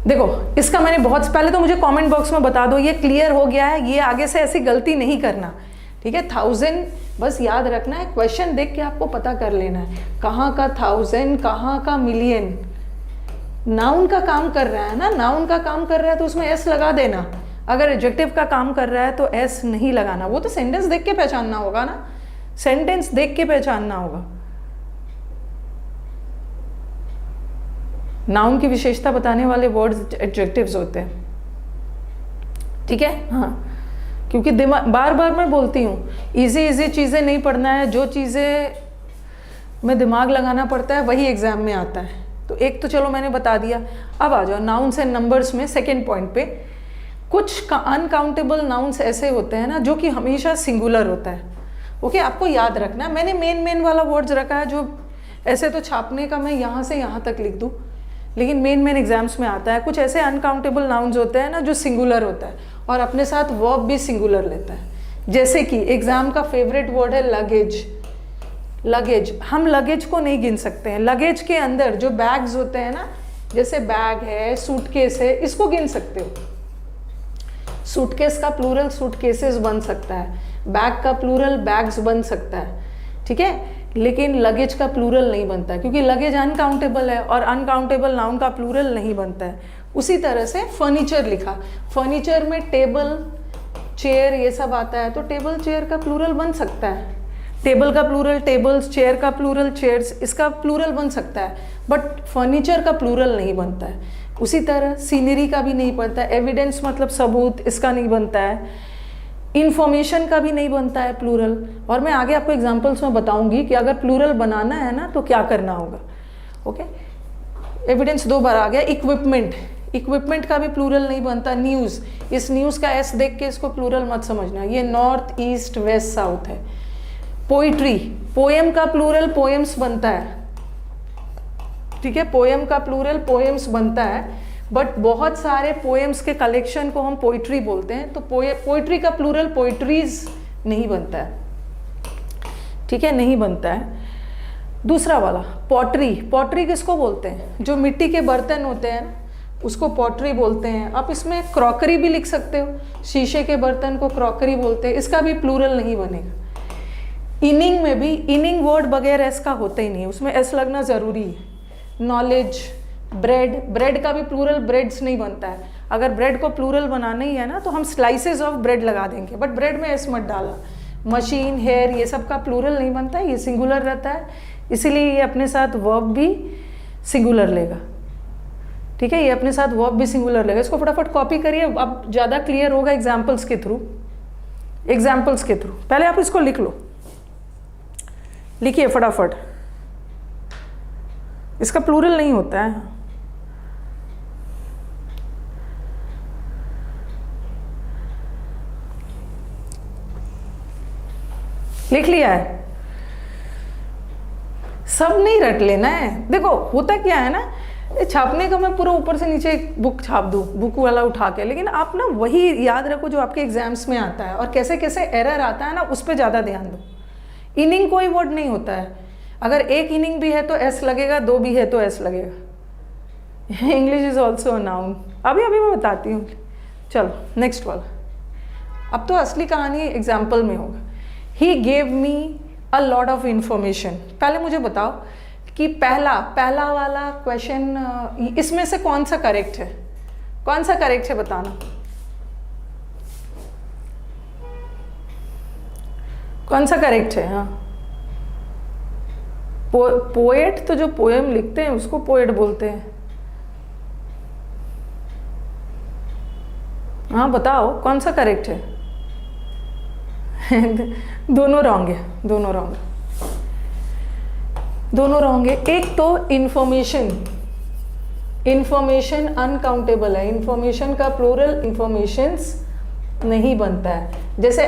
देखो, इसका मैंने बहुत पहले, तो मुझे कमेंट बॉक्स में बता दो ये क्लियर हो गया है, ये आगे से ऐसी गलती नहीं करना, ठीक है। 1000 बस याद रखना है, क्वेश्चन देख के आपको पता कर लेना है कहाँ का 1000, कहाँ का मिलियन। नाउन का काम कर रहा है ना, नाउन का काम कर रहा है तो उसमें एस लगा देना। अगर एडजेक्टिव का काम कर रहा है तो एस नहीं लगाना, वो तो सेंटेंस देख के पहचानना होगा ना, सेंटेंस देख के पहचानना होगा। नाउन की विशेषता बताने वाले वर्ड्स एडजेक्टिव्स होते हैं, ठीक है। हाँ, क्योंकि दिमाग, बार बार मैं बोलती हूँ, इजी चीज़ें नहीं पढ़ना है, जो चीज़ें में दिमाग लगाना पड़ता है वही एग्जाम में आता है। तो एक तो चलो मैंने बता दिया, अब आ जाओ नाउन्स एंड नंबर्स में सेकेंड पॉइंट पे। कुछ अनकाउंटेबल नाउन्स ऐसे होते हैं ना जो कि हमेशा सिंगुलर होता है, ओके। आपको याद रखना, मैंने मेन वाला वर्ड्स रखा है, जो ऐसे तो छापने का मैं यहाँ से यहाँ तक लिख दूँ, लेकिन मेन एग्जाम्स में आता है। कुछ ऐसे अनकाउंटेबल नाउन्स होते हैं ना जो सिंगुलर होता है और अपने साथ वर्ब भी सिंगुलर लेता है। जैसे कि एग्जाम का फेवरेट वर्ड है लगेज। लगेज, हम लगेज को नहीं गिन सकते हैं। लगेज के अंदर जो बैग्स होते हैं ना, जैसे बैग है, सूटकेस है, इसको गिन सकते हो। सूटकेस का प्लूरल सूटकेसेस बन सकता है, बैग का प्लूरल बैग्स बन सकता है, ठीक है। लेकिन लगेज का प्लूरल नहीं बनता है, क्योंकि लगेज अनकाउंटेबल है और अनकाउंटेबल नाउन का प्लूरल नहीं बनता है। उसी तरह से फर्नीचर लिखा, फर्नीचर में टेबल, चेयर ये सब आता है, तो टेबल चेयर का प्लूरल बन सकता है। टेबल का प्लूरल टेबल्स, चेयर का प्लूरल चेयर्स, इसका प्लूरल बन सकता है, बट फर्नीचर का प्लूरल नहीं बनता है। उसी तरह सीनरी का भी नहीं बनता है, एविडेंस मतलब सबूत, इसका नहीं बनता है। इंफॉर्मेशन का भी नहीं बनता है प्लूरल। और मैं आगे आपको एग्जांपल्स में बताऊंगी कि अगर प्लूरल बनाना है ना तो क्या करना होगा, ओके। एविडेंस 2 बार आ गया। इक्विपमेंट, इक्विपमेंट का भी प्लूरल नहीं बनता। न्यूज़, इस न्यूज़ का एस देख के इसको प्लूरल मत समझना, ये नॉर्थ ईस्ट वेस्ट साउथ है। पोइट्री, पोएम का प्लूरल पोएम्स बनता है, ठीक है। पोएम का प्लूरल पोएम्स बनता है, बट बहुत सारे पोएम्स के कलेक्शन को हम पोइट्री बोलते हैं, तो पोइट्री का प्लूरल पोइट्रीज नहीं बनता है, ठीक है, नहीं बनता है। दूसरा वाला पॉटरी, पॉटरी किसको बोलते हैं, जो मिट्टी के बर्तन होते हैं उसको पॉटरी बोलते हैं। आप इसमें क्रॉकरी भी लिख सकते हो, शीशे के बर्तन को क्रॉकरी बोलते हैं, इसका भी प्लूरल नहीं बनेगा। इनिंग में भी, इनिंग वर्ड बगैर एस का होता ही नहीं है, उसमें एस लगना ज़रूरी है। नॉलेज, ब्रेड, ब्रेड का भी प्लूरल ब्रेड्स नहीं बनता है। अगर ब्रेड को प्लूरल बनाना ही है ना तो हम स्लाइसेस ऑफ ब्रेड लगा देंगे, बट ब्रेड में एस मत डाला। मशीन, हेयर, ये सब का प्लूरल नहीं बनता है, ये सिंगुलर रहता है, इसीलिए ये अपने साथ वर्ब भी सिंगुलर लेगा, ठीक है। ये अपने साथ वर्ब भी सिंगुलर लेगा। इसको फटाफट कॉपी करिए, अब ज़्यादा क्लियर होगा एग्जाम्पल्स के थ्रू, एग्जाम्पल्स के थ्रू। पहले आप इसको लिख लो, लिखिए फटाफट, इसका प्लूरल नहीं होता है। लिख लिया है? सब नहीं रट लेना है। देखो होता क्या है ना, छापने का मैं पूरा ऊपर से नीचे बुक छाप दूँ, बुक वाला उठा के, लेकिन आप ना वही याद रखो जो आपके एग्जाम्स में आता है, और कैसे कैसे एरर आता है ना उस पर ज़्यादा ध्यान दो। इनिंग कोई वर्ड नहीं होता है, अगर एक इनिंग भी है तो एस लगेगा, दो भी है तो एस लगेगा। English is also a noun. अभी अभी मैं बताती हूँ। चलो नेक्स्ट वाला, अब तो असली कहानी एग्जाम्पल में होगा। ही gave me a lot of information. पहले मुझे बताओ कि पहला वाला क्वेश्चन इसमें से कौन सा करेक्ट है? कौन सा करेक्ट है बताना, कौन सा करेक्ट है? हाँ, पोएट तो जो पोएम लिखते हैं उसको पोएट बोलते हैं। हाँ बताओ कौन सा करेक्ट है? दोनों रॉन्ग है, दोनों रॉन्ग है, दोनों रॉन्ग है। एक तो इंफॉर्मेशन अनकाउंटेबल है, इंफॉर्मेशन का प्लूरल इंफॉर्मेशंस नहीं बनता है। जैसे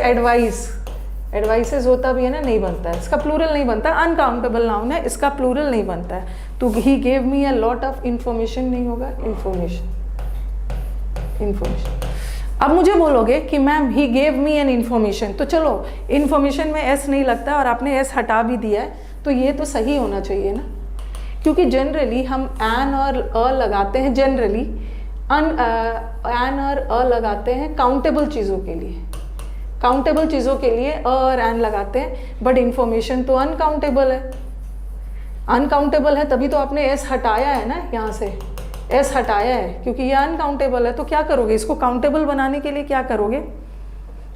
एडवाइसेस होता भी है ना, नहीं बनता है, इसका प्लूरल नहीं बनता, अनकाउंटेबल नाउन है, इसका प्लूरल नहीं बनता है। तो ही gave me a lot of information नहीं होगा, इंफॉर्मेशन। अब मुझे बोलोगे कि ma'am he gave me an information, तो चलो इन्फॉर्मेशन में एस नहीं लगता और आपने एस हटा भी दिया है, तो ये तो सही होना चाहिए ना, क्योंकि जनरली हम एन और अ लगाते हैं, जनरली एन और अ लगाते हैं काउंटेबल चीज़ों के लिए, काउंटेबल चीज़ों के लिए अ और एन लगाते हैं, बट इन्फॉर्मेशन तो अनकाउंटेबल है। अनकाउंटेबल है तभी तो आपने एस हटाया है ना, यहाँ से एस हटाया है, क्योंकि ये अनकाउंटेबल है। तो क्या करोगे, इसको काउंटेबल बनाने के लिए क्या करोगे?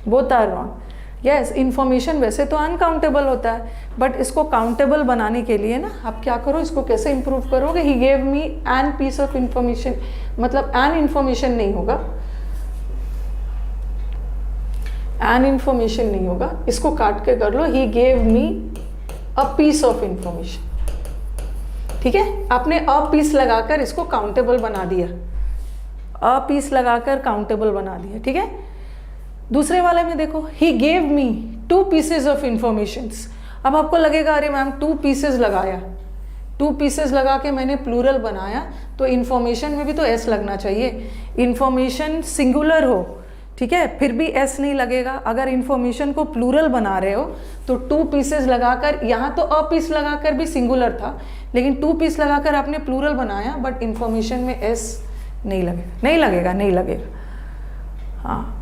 Both are wrong. Yes, information वैसे तो अनकाउंटेबल होता है, बट इसको काउंटेबल बनाने के लिए ना आप क्या करो, इसको कैसे इंप्रूव करोगे? He gave me an piece of information, मतलब एन इन्फॉर्मेशन नहीं होगा, एन इन्फॉर्मेशन नहीं होगा, इसको काट के कर लो, he gave me a piece of information. ठीक है, आपने अ पीस लगाकर इसको काउंटेबल बना दिया, अ पीस लगाकर काउंटेबल बना दिया। ठीक है, दूसरे वाले में देखो, ही gave me 2 pieces of informations. अब आपको लगेगा अरे मैम 2 पीसेज लगाया, 2 पीसेज लगा के मैंने प्लूरल बनाया, तो इंफॉर्मेशन में भी तो एस लगना चाहिए। इंफॉर्मेशन सिंगुलर हो, ठीक है, फिर भी एस नहीं लगेगा। अगर इंफॉर्मेशन को प्लूरल बना रहे हो तो 2 पीसेज लगाकर, यहाँ तो अ पीस लगाकर भी सिंगुलर था, लेकिन 2 पीस लगाकर आपने प्लूरल बनाया, बट इंफॉर्मेशन में एस नहीं लगेगा, नहीं लगेगा, नहीं लगेगा। हाँ,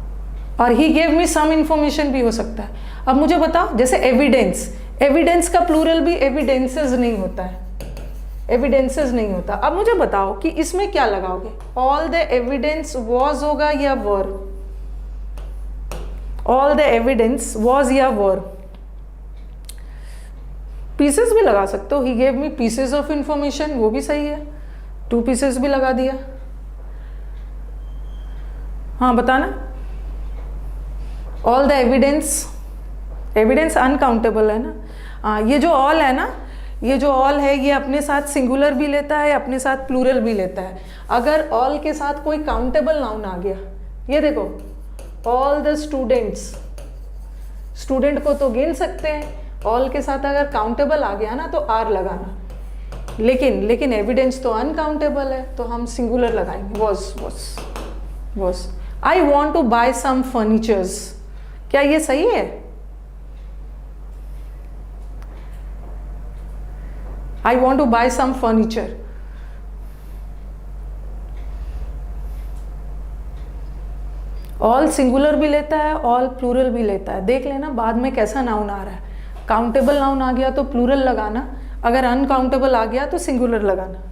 और ही गेव मी सम इंफॉर्मेशन भी हो सकता है। अब मुझे बताओ, जैसे एविडेंस, एविडेंस का प्लूरल भी एविडेंसेस नहीं होता है, एविडेंसेस नहीं होता। अब मुझे बताओ कि इसमें क्या लगाओगे, ऑल द एविडेंस वॉज होगा या वर? ऑल द एविडेंस वॉज या वर? पीसेस भी लगा सकते हो, ही gave me pieces of information, वो भी सही है, 2 पीसेस भी लगा दिया। हाँ बताना, all the evidence, evidence uncountable है ना। हाँ, ये जो ऑल है ना, ये जो ऑल है ये अपने साथ सिंगुलर भी लेता है, अपने साथ प्लूरल भी लेता है। अगर ऑल के साथ कोई काउंटेबल नाउन आ गया, ये देखो, ऑल द स्टूडेंट्स, स्टूडेंट को तो गिन सकते हैं, ऑल के साथ अगर काउंटेबल आ गया ना तो आर लगाना, लेकिन एविडेंस तो अनकाउंटेबल है, तो हम सिंगुलर लगाएंगे, was. I want to buy some furnitures, क्या ये सही है? I want to buy some furniture, all singular भी लेता है, ऑल प्लूरल भी लेता है। देख लेना बाद में कैसा नाउन आ रहा है, काउंटेबल नाउन आ गया तो प्लूरल लगाना, अगर अनकाउंटेबल आ गया तो सिंगुलर लगाना।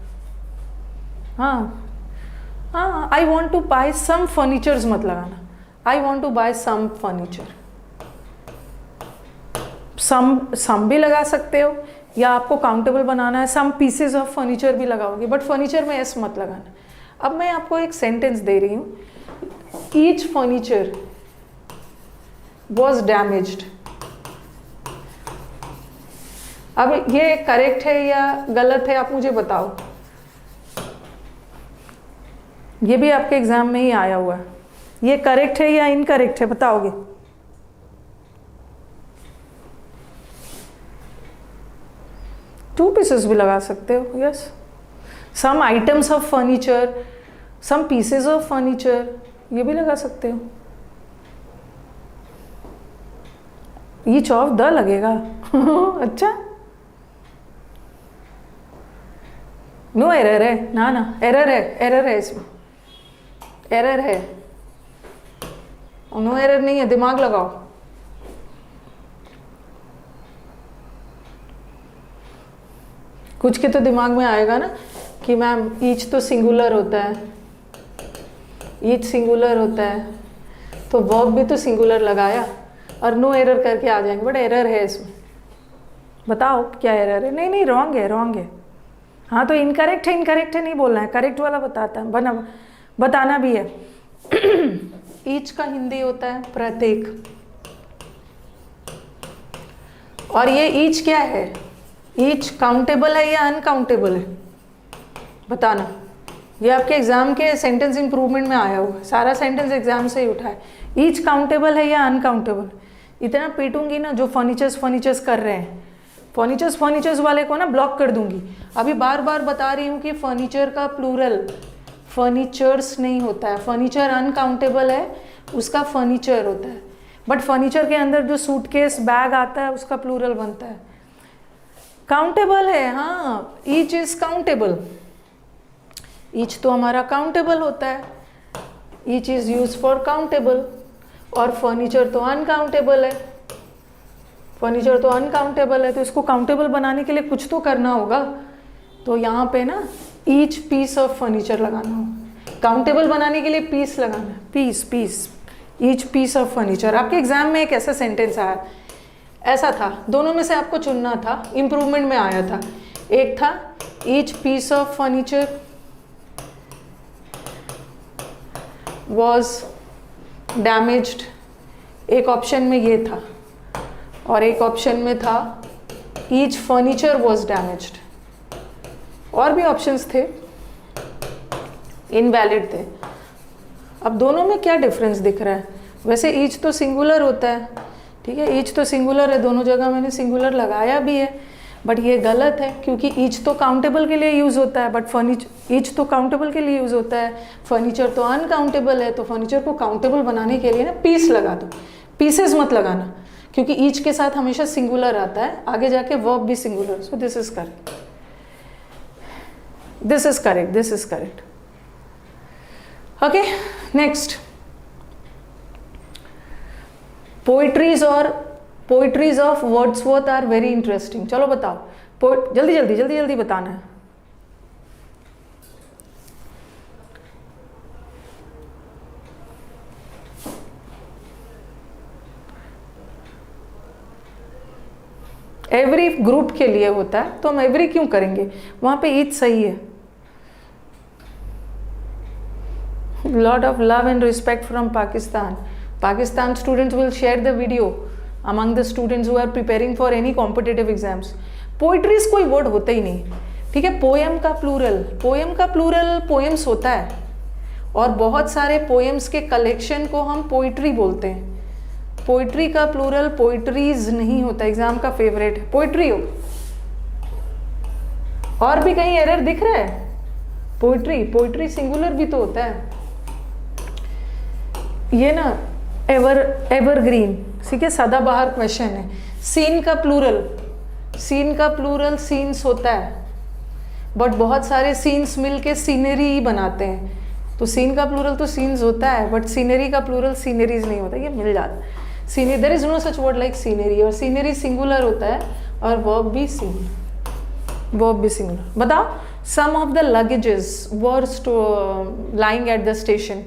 हाँ, I want to buy some furnitures मत लगाना, I want to buy some furniture. Some भी लगा सकते हो, या आपको काउंटेबल बनाना है सम पीसेज ऑफ फर्नीचर भी लगाओगे, बट फर्नीचर में एस मत लगाना। अब मैं आपको एक सेंटेंस दे रही हूँ, ईच फर्नीचर वॉज डैमेज्ड। अब ये करेक्ट है या गलत है, आप मुझे बताओ। ये भी आपके एग्जाम में ही आया हुआ है, ये करेक्ट है या इनकरेक्ट है, बताओगे? 2 pieces भी लगा सकते हो, yes. Some items of furniture, some pieces of furniture, ये भी लगा सकते हो. ईच ऑफ द लगेगा. अच्छा, नो एरर है, ना एरर है, एरर है इसमें, एरर है. नो एरर नहीं है, दिमाग लगाओ. कुछ के तो दिमाग में आएगा ना कि मैम ईच तो सिंगुलर होता है, ईच सिंगुलर होता है, तो वर्ब भी तो सिंगुलर लगाया और नो एरर करके आ जाएंगे. बट एरर है इसमें, बताओ क्या एरर है. नहीं रॉन्ग है, रॉन्ग है. हाँ तो इनकरेक्ट है नहीं बोलना है, करेक्ट वाला बताना भी है. ईच का हिंदी होता है प्रत्येक, और ये ईच क्या है, ईच काउंटेबल है या अनकाउंटेबल है, बताना. ये आपके एग्जाम के सेंटेंस इंप्रूवमेंट में आया हुआ, सारा सेंटेंस एग्जाम से ही उठा है. ईच काउंटेबल है या अनकाउंटेबल. इतना पीटूंगी ना जो फर्नीचर्स कर रहे हैं, फर्नीचर्स वाले को ना ब्लॉक कर दूंगी. अभी बार बार बता रही हूँ कि फर्नीचर का प्लूरल फर्नीचर्स नहीं होता है. फर्नीचर अनकाउंटेबल है, उसका फर्नीचर होता है. बट फर्नीचर के अंदर जो सूटकेस बैग आता है उसका प्लूरल बनता है. काउंटेबल है, हाँ, ईच इज काउंटेबल. ईच तो हमारा काउंटेबल होता है, each is use for countable. और फर्नीचर तो अनकाउंटेबल है, फर्नीचर तो अनकाउंटेबल है. तो इसको काउंटेबल बनाने के लिए कुछ तो करना होगा. तो यहाँ पे ना ईच पीस ऑफ फर्नीचर लगाना होगा. काउंटेबल बनाने के लिए पीस लगाना है, piece, each piece of furniture. आपके एग्जाम में एक ऐसा सेंटेंस आया, ऐसा था, दोनों में से आपको चुनना था, इंप्रूवमेंट में आया था. एक था each piece of furniture was damaged, एक ऑप्शन में ये था, और एक ऑप्शन में था ईच फर्नीचर वॉज डैमेज्ड. और भी ऑप्शंस थे, इनवैलिड थे. अब दोनों में क्या डिफरेंस दिख रहा है. वैसे ईच तो सिंगुलर होता है, ठीक है, ईच तो सिंगुलर है, दोनों जगह मैंने सिंगुलर लगाया भी है. बट ये गलत है क्योंकि ईच तो काउंटेबल के लिए यूज़ होता है, बट ईच तो काउंटेबल के लिए यूज़ होता है, फर्नीचर तो अनकाउंटेबल है. तो फर्नीचर को काउंटेबल बनाने के लिए ना पीस लगा दो, पीसेस मत लगाना, क्योंकि ईच के साथ हमेशा सिंगुलर आता है, आगे जाके वर्ब भी singular. So this is correct, this is correct, this is correct. Okay, next. Poetries of Wordsworth are very interesting. चलो बताओ, जल्दी बताना है. एवरी ग्रुप के लिए होता है, तो हम एवरी क्यों करेंगे, वहां पे ईच सही है. Lot of love and respect from Pakistan. Pakistan students will share the video among the students who are preparing for any competitive exams. Poetries कोई वर्ड होता ही नहीं, ठीक है. पोएम का प्लूरल पोएम्स होता है, और बहुत सारे पोएम्स के कलेक्शन को हम पोइट्री बोलते हैं. पोइट्री का प्लूरल पोइट्रीज नहीं होता. एग्जाम का फेवरेट है पोइट्री हो. और भी कहीं एरर दिख रहा है. पोइट्री सिंगुलर भी तो होता है. ये ना एवरग्रीन, ठीक है, सदाबहार क्वेश्चन है. सीन का प्लूरल सीन्स होता है, बट बहुत सारे सीन्स मिलके सीनरी ही बनाते हैं. तो सीन का प्लूरल तो सीन्स होता है, बट सीनरी का प्लूरल सीनरीज नहीं होता. ये मिल जाता है. Scenery, there is no such word like scenery. और सीनरी सिंगुलर होता है, और वर्ब भी सिंगुलर. बताओ, some of the luggages were lying at the station.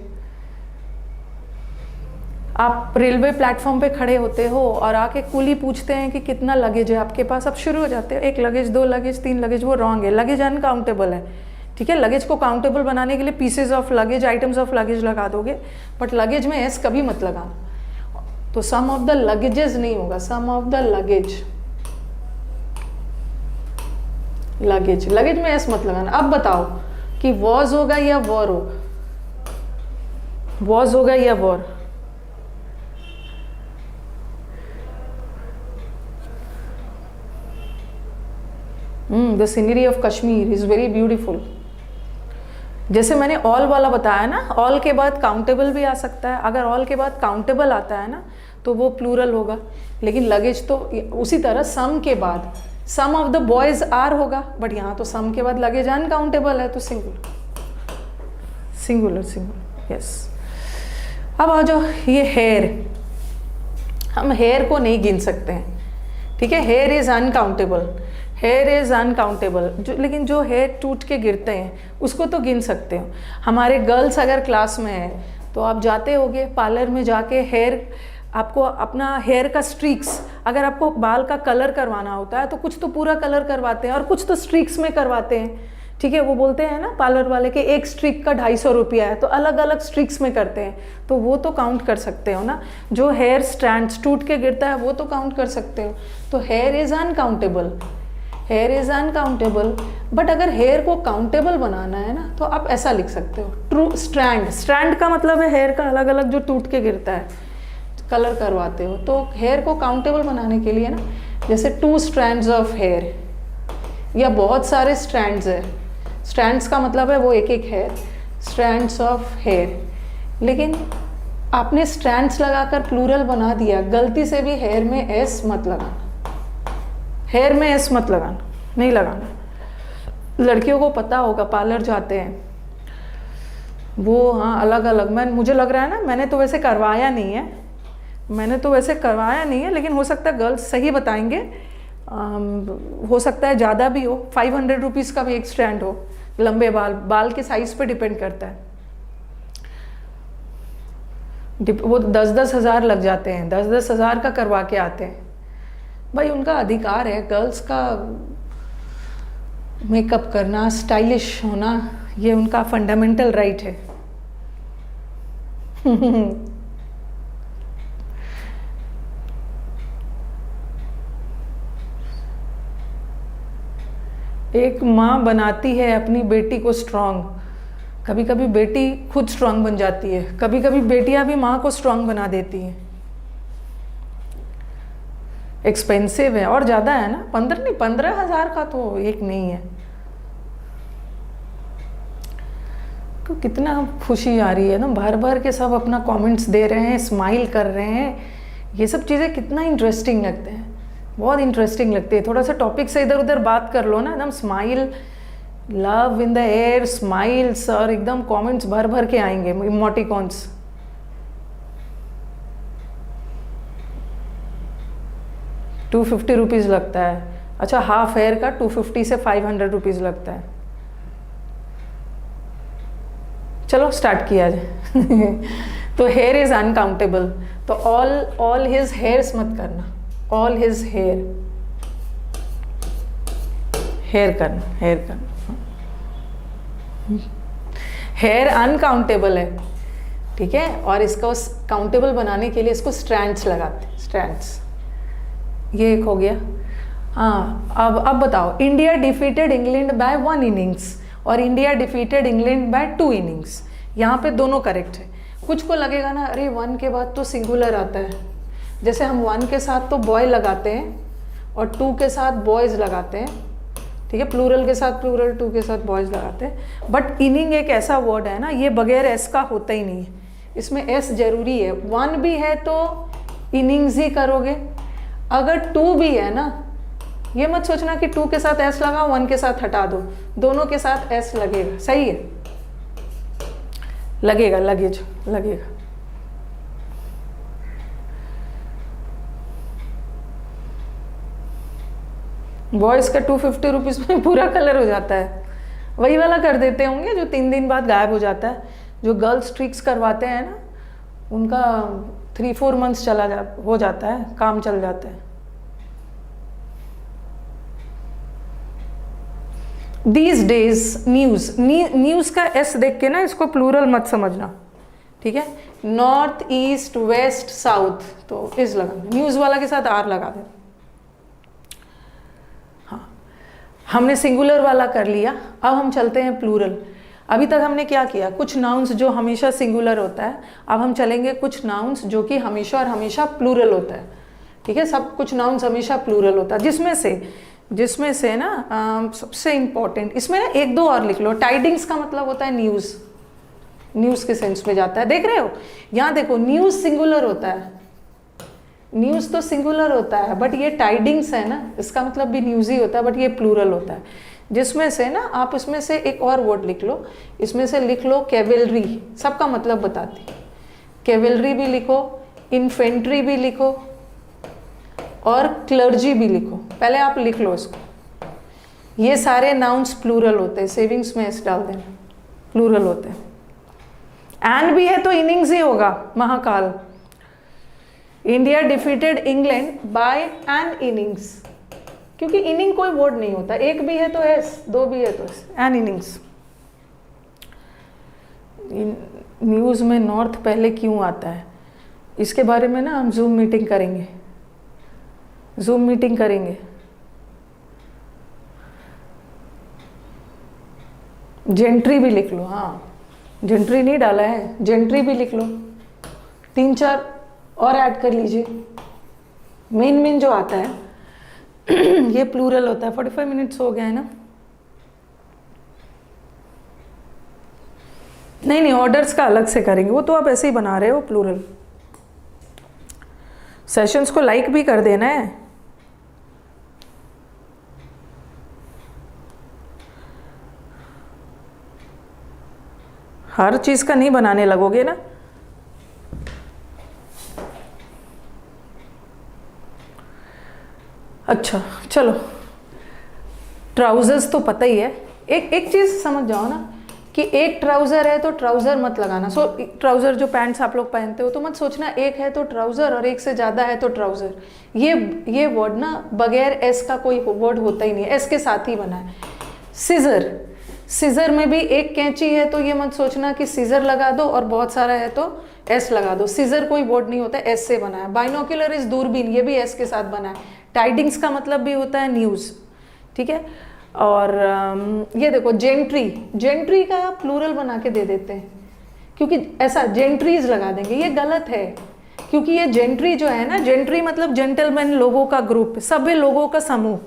आप रेलवे प्लेटफॉर्म पे खड़े होते हो और आके कुली पूछते हैं कि कितना लगेज है आपके पास. अब शुरू हो जाते हैं, 1 लगेज, 2 लगेज, 3 लगेज. वो रॉन्ग है. लगेज अनकाउंटेबल है, ठीक है. लगेज को काउंटेबल बनाने के लिए pieces of luggage, items of luggage लगा दोगे, बट लगेज में एस कभी मत लगाना. तो सम ऑफ द लगेजेस नहीं होगा, सम ऑफ द लगेज में एस मत लगाना. अब बताओ कि वॉज होगा या वॉर होगा, वॉज होगा या war. The scenery of Kashmir is very beautiful. जैसे मैंने ऑल वाला बताया ना, ऑल के बाद काउंटेबल भी आ सकता है। अगर ऑल के बाद काउंटेबल आता है ना तो वो प्लूरल होगा, लेकिन लगेज तो उसी तरह सम के बाद सम ऑफ द बॉयज आर होगा, बट यहाँ तो सम के बाद लगेज अनकाउंटेबल है तो सिंगुलर सिंगुलर सिंगुलर। यस, अब आ जाओ ये हेयर। हम हेयर को नहीं गिन सकते हैं, ठीक है, here is uncountable, here is uncountable. लेकिन जो हेयर टूट के गिरते हैं उसको तो गिन सकते हो। हमारे गर्ल्स अगर क्लास में है तो आप जाते होगे पार्लर में जाके, हेयर आपको अपना हेयर का स्ट्रीक्स, अगर आपको बाल का कलर करवाना होता है तो कुछ तो पूरा कलर करवाते हैं और कुछ तो स्ट्रीक्स में करवाते हैं, ठीक है। वो बोलते हैं ना पार्लर वाले कि एक स्ट्रिक का 250 रुपया है, तो अलग अलग स्ट्रिक्स में करते हैं, तो वो तो काउंट कर सकते हो ना। जो हेयर स्ट्रैंड्स टूट के गिरता है वो तो काउंट कर सकते हो। तो here is uncountable, here is uncountable. But अगर हेयर को काउंटेबल बनाना है ना तो आप ऐसा लिख सकते हो, ट्रू स्ट्रैंड। स्ट्रैंड का मतलब है हेयर का अलग अलग जो टूट के गिरता है, कलर करवाते हो। तो हेयर को काउंटेबल बनाने के लिए ना, जैसे 2 स्ट्रैंड्स ऑफ हेयर या बहुत सारे स्ट्रैंड्स है, स्ट्रैंड्स का मतलब है वो एक एक हेयर, स्ट्रैंड्स ऑफ हेयर। लेकिन आपने स्ट्रैंड्स लगाकर प्लूरल बना दिया, गलती से भी हेयर में एस मत लगाना, हेयर में एस मत लगाना, नहीं लगाना। लड़कियों को पता होगा, पार्लर जाते हैं वो, हाँ अलग अलग। मुझे लग रहा है ना, मैंने तो वैसे करवाया नहीं है, लेकिन हो सकता है गर्ल्स सही बताएंगे, हो सकता है ज़्यादा भी हो, 500 रुपीज़ का भी एक स्ट्रैंड हो। लंबे बाल के साइज़ पे डिपेंड करता है, वो 10-10 हज़ार लग जाते हैं, 10-10 हज़ार का करवा के आते हैं। भाई उनका अधिकार है, गर्ल्स का मेकअप करना, स्टाइलिश होना, ये उनका फंडामेंटल राइट है। एक माँ बनाती है अपनी बेटी को स्ट्रांग, कभी कभी बेटी खुद स्ट्रांग बन जाती है, कभी कभी बेटियां भी माँ को स्ट्रांग बना देती हैं। एक्सपेंसिव है और ज़्यादा है ना, 15,000 का तो एक नहीं है। तो कितना खुशी आ रही है ना, भर भर के सब अपना कमेंट्स दे रहे हैं, स्माइल कर रहे हैं। ये सब चीज़ें कितना इंटरेस्टिंग लगते हैं, बहुत इंटरेस्टिंग लगती है। थोड़ा सा टॉपिक से इधर उधर बात कर लो ना, एकदम smile, love in the air, smiles, और एकदम कमेंट्स भर भर के आएंगे, इमोटिकॉन्स। ₹250 लगता है, अच्छा हाफ हेयर का 250 से 500 रुपीज़ लगता है। चलो स्टार्ट किया जाए। तो हेयर इज अनकाउंटेबल, तो ऑल हिज हेयर्स मत करना, ऑल हिज हेयर करना। हेयर अनकाउंटेबल है, ठीक है, और इसको काउंटेबल बनाने के लिए इसको स्ट्रैंड्स लगाते हैं, स्ट्रैंड्स। ये एक हो गया। हाँ, अब बताओ, India defeated England by 1 innings और India defeated England by 2 innings. यहाँ पे दोनों करेक्ट है। कुछ को लगेगा ना, अरे 1 के बाद तो सिंगुलर आता है, जैसे हम 1 के साथ तो बॉय लगाते हैं और 2 के साथ बॉयज़ लगाते हैं, ठीक है, प्लूरल के साथ प्लूरल, 2 के साथ बॉयज़ लगाते हैं। बट इनिंग एक ऐसा वर्ड है ना, ये बगैर एस का होता ही नहीं है, इसमें एस जरूरी है। 1 भी है तो इनिंग्स ही करोगे, अगर 2 भी है ना, ये मत सोचना कि 2 के साथ एस लगाओ 1 के साथ हटा दो, दोनों के साथ एस लगेगा, सही है, लगेगा, लगेगा। बॉयज़ का 250 रुपीज़ में पूरा कलर हो जाता है, वही वाला कर देते होंगे जो 3 दिन बाद गायब हो जाता है। जो गर्ल्स ट्रिक्स करवाते हैं ना, उनका 3-4 मंथ्स हो जाता है, काम चल जाता है। दीज डेज न्यूज़ का एस देख के ना इसको प्लूरल मत समझना, ठीक है। नॉर्थ, ईस्ट, वेस्ट, साउथ, तो इस लगाना, न्यूज़ वाला के साथ आर लगा देना। हाँ, हमने सिंगुलर वाला कर लिया, अब हम चलते हैं प्लूरल। अभी तक हमने क्या किया, कुछ नाउन्स जो हमेशा सिंगुलर होता है, अब हम चलेंगे कुछ नाउन्स जो कि हमेशा और हमेशा प्लूरल होता है, ठीक है। सब कुछ नाउन्स हमेशा प्लूरल होता है, जिसमें से जिसमें से ना सबसे इम्पोर्टेंट, इसमें ना एक दो और लिख लो। टाइडिंग्स का मतलब होता है न्यूज़, न्यूज़ के सेंस में जाता है। देख रहे हो यहाँ देखो, न्यूज़ सिंगुलर होता है, न्यूज़ तो सिंगुलर होता है, बट ये टाइडिंग्स है ना, इसका मतलब भी न्यूज़ ही होता है, बट ये प्लूरल होता है। जिसमें से ना आप उसमें से एक और वर्ड लिख लो, इसमें से लिख लो कैवेलरी, सबका मतलब बताती, कैवेलरी भी लिखो, इन्फेंट्री भी लिखो और क्लर्जी भी लिखो। पहले आप लिख लो इसको। ये सारे नाउन्स प्लूरल होते हैं, सेविंग्स में एस डाल देना, प्लूरल होते हैं। एंड भी है तो इनिंग्स ही होगा, Mahakal. India defeated England by an innings, क्योंकि इनिंग कोई वर्ड नहीं होता, एक भी है तो एस, दो भी है तो एस, एन इनिंग्स। न्यूज़ में नॉर्थ पहले क्यों आता है, इसके बारे में ना हम जूम मीटिंग करेंगे, जूम मीटिंग करेंगे। जेंट्री भी लिख लो, हाँ जेंट्री नहीं डाला है, जेंट्री भी लिख लो, 3-4 और ऐड कर लीजिए। मेन जो आता है ये प्लूरल होता है। 45 मिनट्स हो गए हैं ना। नहीं ऑर्डर्स का अलग से करेंगे, वो तो आप ऐसे ही बना रहे हो प्लूरल। सेशंस को लाइक भी कर देना है। हर चीज का नहीं बनाने लगोगे ना। अच्छा चलो, ट्राउजर्स तो पता ही है। एक चीज समझ जाओ ना कि एक ट्राउजर है तो ट्राउजर मत लगाना। ट्राउजर जो पैंट्स आप लोग पहनते हो तो मत सोचना एक है तो ट्राउजर और एक से ज्यादा है तो ट्राउजर। ये वर्ड ना बगैर एस का कोई वर्ड होता ही नहीं, एस के साथ ही बना है। सीजर में भी एक कैंची है तो ये मत सोचना कि सीजर लगा दो और बहुत सारा है तो एस लगा दो। सीजर कोई वर्ड नहीं होता, एस से बना है। बाइनोक्यूलर इज दूरबीन, ये भी एस के साथ बना है। टाइडिंग्स का मतलब भी होता है न्यूज़, ठीक है। और ये देखो जेंट्री का आप प्लूरल बना के दे देते हैं, क्योंकि ऐसा जेंट्रीज लगा देंगे, ये गलत है। क्योंकि ये जेंट्री जो है ना, जेंट्री मतलब जेंटलमैन लोगों का ग्रुप, सभी लोगों का समूह,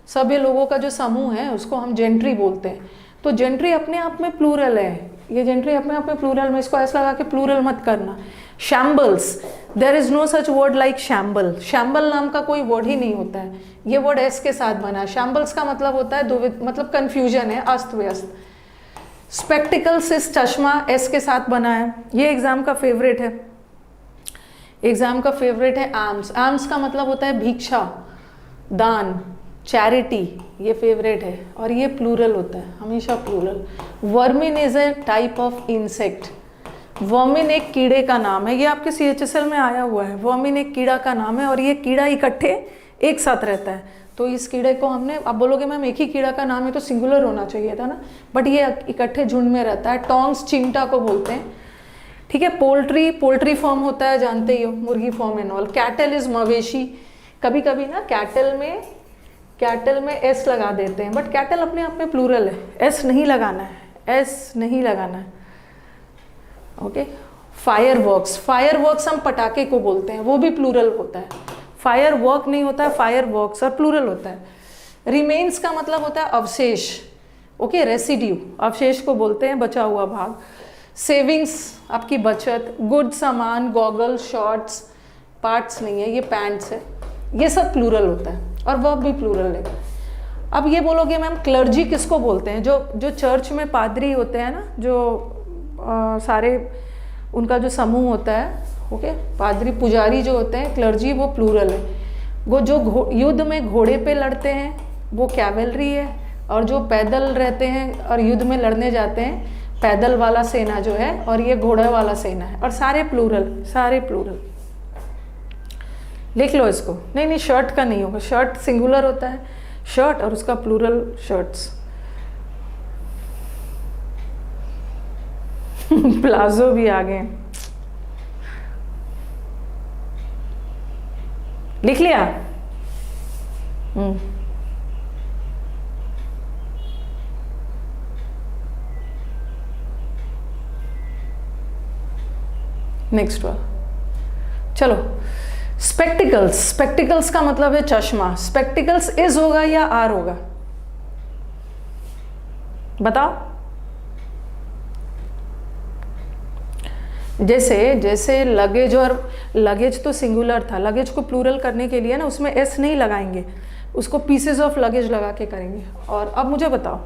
सभी लोगों का जो समूह है उसको हम जेंट्री बोलते हैं। तो जेंट्री अपने आप में प्लूरल है, ये जेंट्री अपने आप में प्लूरल में, इसको ऐसा लगा के प्लूरल मत करना। Shambles, there is no such word like shamble. Shamble नाम का कोई वर्ड ही नहीं होता है, ये वर्ड एस के साथ बना है। शैम्बल्स का मतलब होता है मतलब कंफ्यूजन है, अस्त व्यस्त। स्पेक्टिकल्स इस चश्मा, एस के साथ बना है। ये एग्जाम का फेवरेट है, एग्जाम का फेवरेट है आर्म्स। आर्म्स का मतलब होता है भिक्षा, दान, चैरिटी, ये फेवरेट है। और ये प्लूरल होता है, हमेशा plural. Vermin is a type of insect. Vermin एक कीड़े का नाम है, ये आपके CHSL में आया हुआ है। वर्मिन एक कीड़ा का नाम है और ये कीड़ा इकट्ठे एक साथ रहता है। तो इस कीड़े को हमने, आप बोलोगे मैम एक ही कीड़ा का नाम है तो सिंगुलर होना चाहिए था ना, बट ये इकट्ठे झुंड में रहता है। टॉन्ग्स चिमटा को बोलते हैं, ठीक है। पोल्ट्री फॉर्म होता है, जानते ही हो, मुर्गी form and all. Cattle is मवेशी। कभी कभी ना कैटल में एस लगा देते हैं, बट कैटल अपने आप में प्लूरल है, एस नहीं लगाना है, एस नहीं लगाना है, ओके। फायरवर्क्स हम पटाखे को बोलते हैं, वो भी प्लूरल होता है। फायरवर्क नहीं होता है, फायरवर्क्स, और प्लूरल होता है। रिमेन्स का मतलब होता है अवशेष, ओके, रेसिड्यू, अवशेष को बोलते हैं, बचा हुआ भाग। सेविंग्स आपकी बचत। गुड सामान, गॉगल, शॉर्ट्स, पार्ट्स नहीं है, ये पैंट्स है, ये सब प्लूरल होता है। और वर्ब भी प्लूरल है। अब ये बोलोगे मैम क्लर्जी किसको बोलते हैं? जो चर्च में पादरी होते हैं ना, जो सारे उनका जो समूह होता है, ओके, पादरी पुजारी जो होते हैं, क्लर्जी वो प्लूरल है। वो जो युद्ध में घोड़े पे लड़ते हैं वो कैवेलरी है, और जो पैदल रहते हैं और युद्ध में लड़ने जाते हैं, पैदल वाला सेना जो है, और ये घोड़े वाला सेना है। और सारे प्लूरल लिख लो इसको। नहीं शर्ट का नहीं होगा, शर्ट सिंगुलर होता है, शर्ट, और उसका प्लूरल शर्ट्स। प्लाजो भी आ गए, लिख लिया। नेक्स्ट वाला, चलो। स्पेक्टिकल्स, स्पेक्टिकल्स का मतलब है चश्मा। स्पेक्टिकल्स इज होगा या आर होगा, बताओ। जैसे लगेज, और लगेज तो सिंगुलर था, लगेज को प्लूरल करने के लिए ना उसमें एस नहीं लगाएंगे, उसको पीसेस ऑफ लगेज लगा के करेंगे। और अब मुझे बताओ,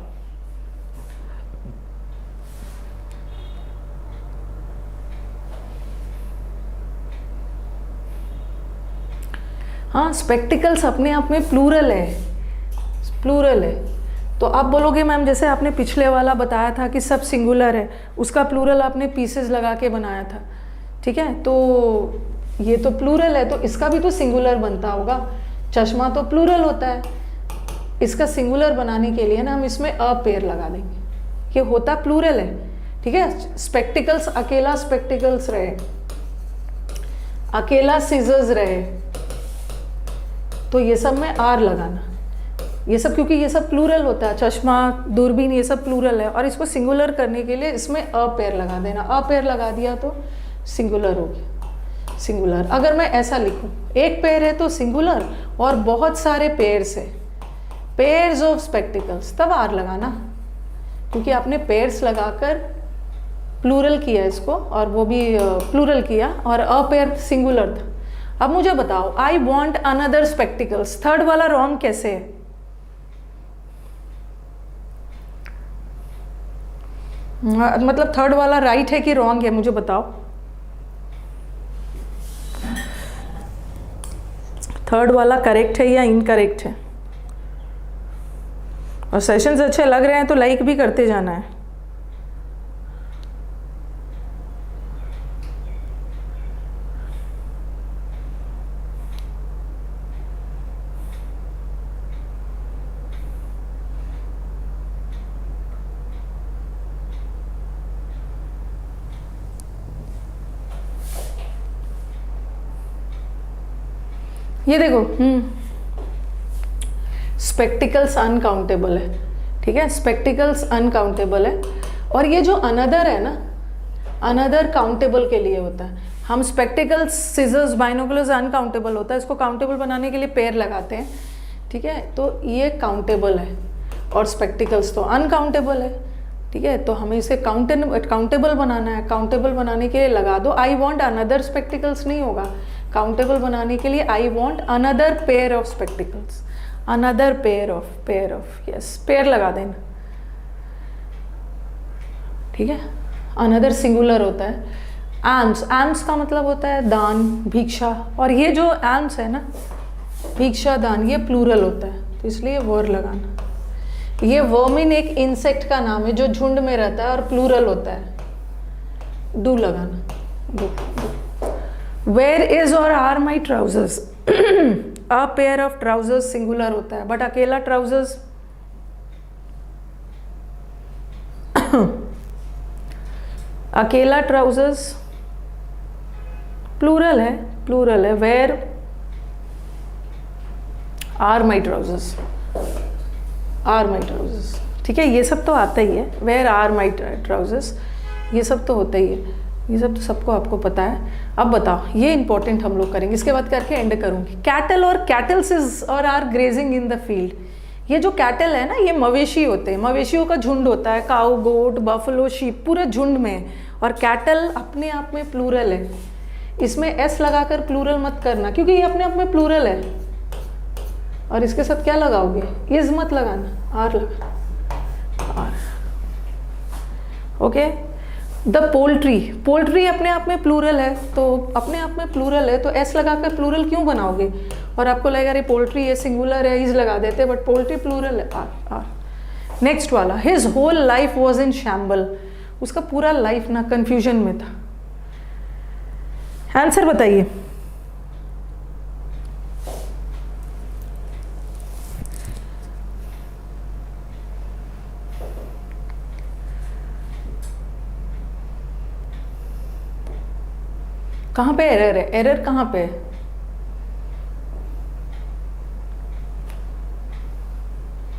हाँ स्पेक्टिकल्स अपने आप में प्लूरल है, प्लूरल है। तो आप बोलोगे मैम जैसे आपने पिछले वाला बताया था कि सब सिंगुलर है, उसका प्लूरल आपने पीसेस लगा के बनाया था, ठीक है, तो ये तो प्लूरल है तो इसका भी तो सिंगुलर बनता होगा। चश्मा तो प्लूरल होता है, इसका सिंगुलर बनाने के लिए ना हम इसमें अ पेयर लगा देंगे, ये होता प्लूरल है, ठीक है। स्पेक्टिकल्स अकेला स्पेक्टिकल्स रहे, अकेला सीजर्स रहे, तो ये सब में आर लगाना, ये सब, क्योंकि ये सब प्लूरल होता है, चश्मा, दूरबीन, ये सब प्लूरल है। और इसको सिंगुलर करने के लिए इसमें अ पेयर लगा देना, अ पेयर लगा दिया तो सिंगुलर हो गया, सिंगुलर। अगर मैं ऐसा लिखूं, एक पेयर है तो सिंगुलर, और बहुत सारे पेयर्स है, पेयर्स ऑफ स्पेक्टिकल्स, तब आर लगाना, क्योंकि आपने पेयर्स लगाकर प्लूरल किया इसको, और वो भी प्लूरल किया, और अ पेयर सिंगुलर था। अब मुझे बताओ, I want another spectacles, third वाला रॉन्ग कैसे है? मतलब थर्ड वाला राइट है कि रॉन्ग है, मुझे बताओ। थर्ड वाला करेक्ट है या इनकरेक्ट है? और सेशंस अच्छे लग रहे हैं तो लाइक भी करते जाना है। ये देखो, स्पेक्टिकल्स अनकाउंटेबल है, ठीक है, स्पेक्टिकल्स अनकाउंटेबल है। और ये जो अनदर है ना, अनदर काउंटेबल के लिए होता है। हम स्पेक्टिकल्स, सिजर्स, बाइनोकुलर्स अनकाउंटेबल होता है, इसको काउंटेबल बनाने के लिए पेयर लगाते हैं, ठीक है, तो ये काउंटेबल है, और स्पेक्टिकल्स तो अनकाउंटेबल है, ठीक है। तो हमें इसे काउंटेबल बनाना है, काउंटेबल बनाने के लिए लगा दो आई वॉन्ट अनदर स्पेक्टिकल्स, नहीं होगा, काउंटेबल बनाने के लिए I want another pair of spectacles, another pair of, yes, pair लगा देना, ठीक है। अनदर सिंगुलर होता है। आल्म्स, आल्म्स का मतलब होता है दान, भिक्षा, और ये जो आल्म्स है ना, भिक्षा, दान, ये प्लूरल होता है, तो इसलिए वर लगाना। ये वर्मिन एक इंसेक्ट का नाम है जो झुंड में रहता है और प्लूरल होता है, डू लगाना, डू। वेयर इज और are my trousers, a pair of trousers singular होता है, बट अकेला ट्राउजर्स अकेला ट्राउजर्स प्लूरल है, प्लूरल है। Where are my trousers, are my trousers, ठीक है, ये सब तो आता ही है, वेयर आर माई ट्राउजर्स, ये सब तो होता ही है, ये सब तो सबको आपको पता है। अब बताओ, ये इंपॉर्टेंट हम लोग करेंगे, इसके बाद करके एंड करूँगी। कैटल और कैटल्स इज और are grazing in the field. ये जो कैटल है ना, ये मवेशी होते हैं, मवेशियों का झुंड होता है, काऊ, गोट, बफलो, शीप, पूरे झुंड में। और कैटल अपने आप में प्लूरल है, इसमें एस लगाकर प्लूरल मत करना, क्योंकि ये अपने आप में प्लूरल है। और इसके साथ क्या लगाओगे, इज मत लगाना, आर लगा, are, okay. The poultry, poultry अपने आप में प्लूरल है, तो अपने आप में प्लूरल है तो एस लगाकर प्लूरल क्यों बनाओगे? और आपको लगेगा अरे पोल्ट्री ये सिंगुलर है, इज लगा देते, बट पोल्ट्री प्लूरल है, आर, आर। नेक्स्ट वाला, his whole life was in shamble, उसका पूरा लाइफ ना कंफ्यूजन में था। आंसर बताइए। कहाँ पे एरर है? एरर कहाँ पे है?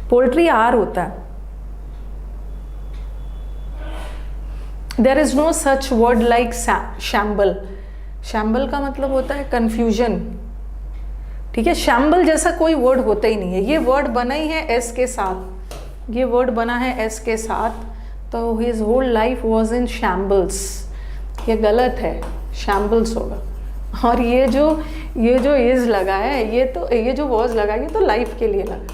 पोल्ट्री आर होता है, there is no such word like shamble. Shamble का मतलब होता है कंफ्यूजन, ठीक है, शैम्बल जैसा कोई वर्ड होता ही नहीं है। ये वर्ड बना ही है एस के साथ, ये वर्ड बना है एस के साथ, तो his whole life was in shambles. ये गलत है, शैम्बल्स होगा। और ये जो इज लगा है, ये जो वॉज लगा, ये तो लाइफ के लिए लगा,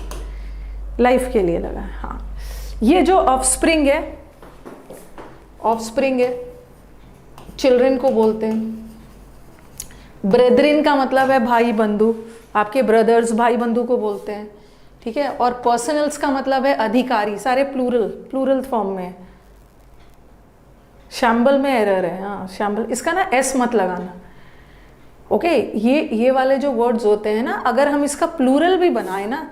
लाइफ के लिए लगा है। हाँ, ये जो ऑफस्प्रिंग है, ऑफस्प्रिंग है, चिल्ड्रन को बोलते हैं। ब्रेदरिन का मतलब है भाई बंधु, आपके ब्रदर्स भाई बंधु को बोलते हैं, ठीक है। और पर्सनल्स का मतलब है अधिकारी, सारे प्लूरल फॉर्म में। शैम्बल में एरर है, हाँ शैम्बल, इसका ना एस मत लगाना, ओके। ये वाले जो वर्ड्स होते हैं ना, अगर हम इसका प्लूरल भी बनाए ना,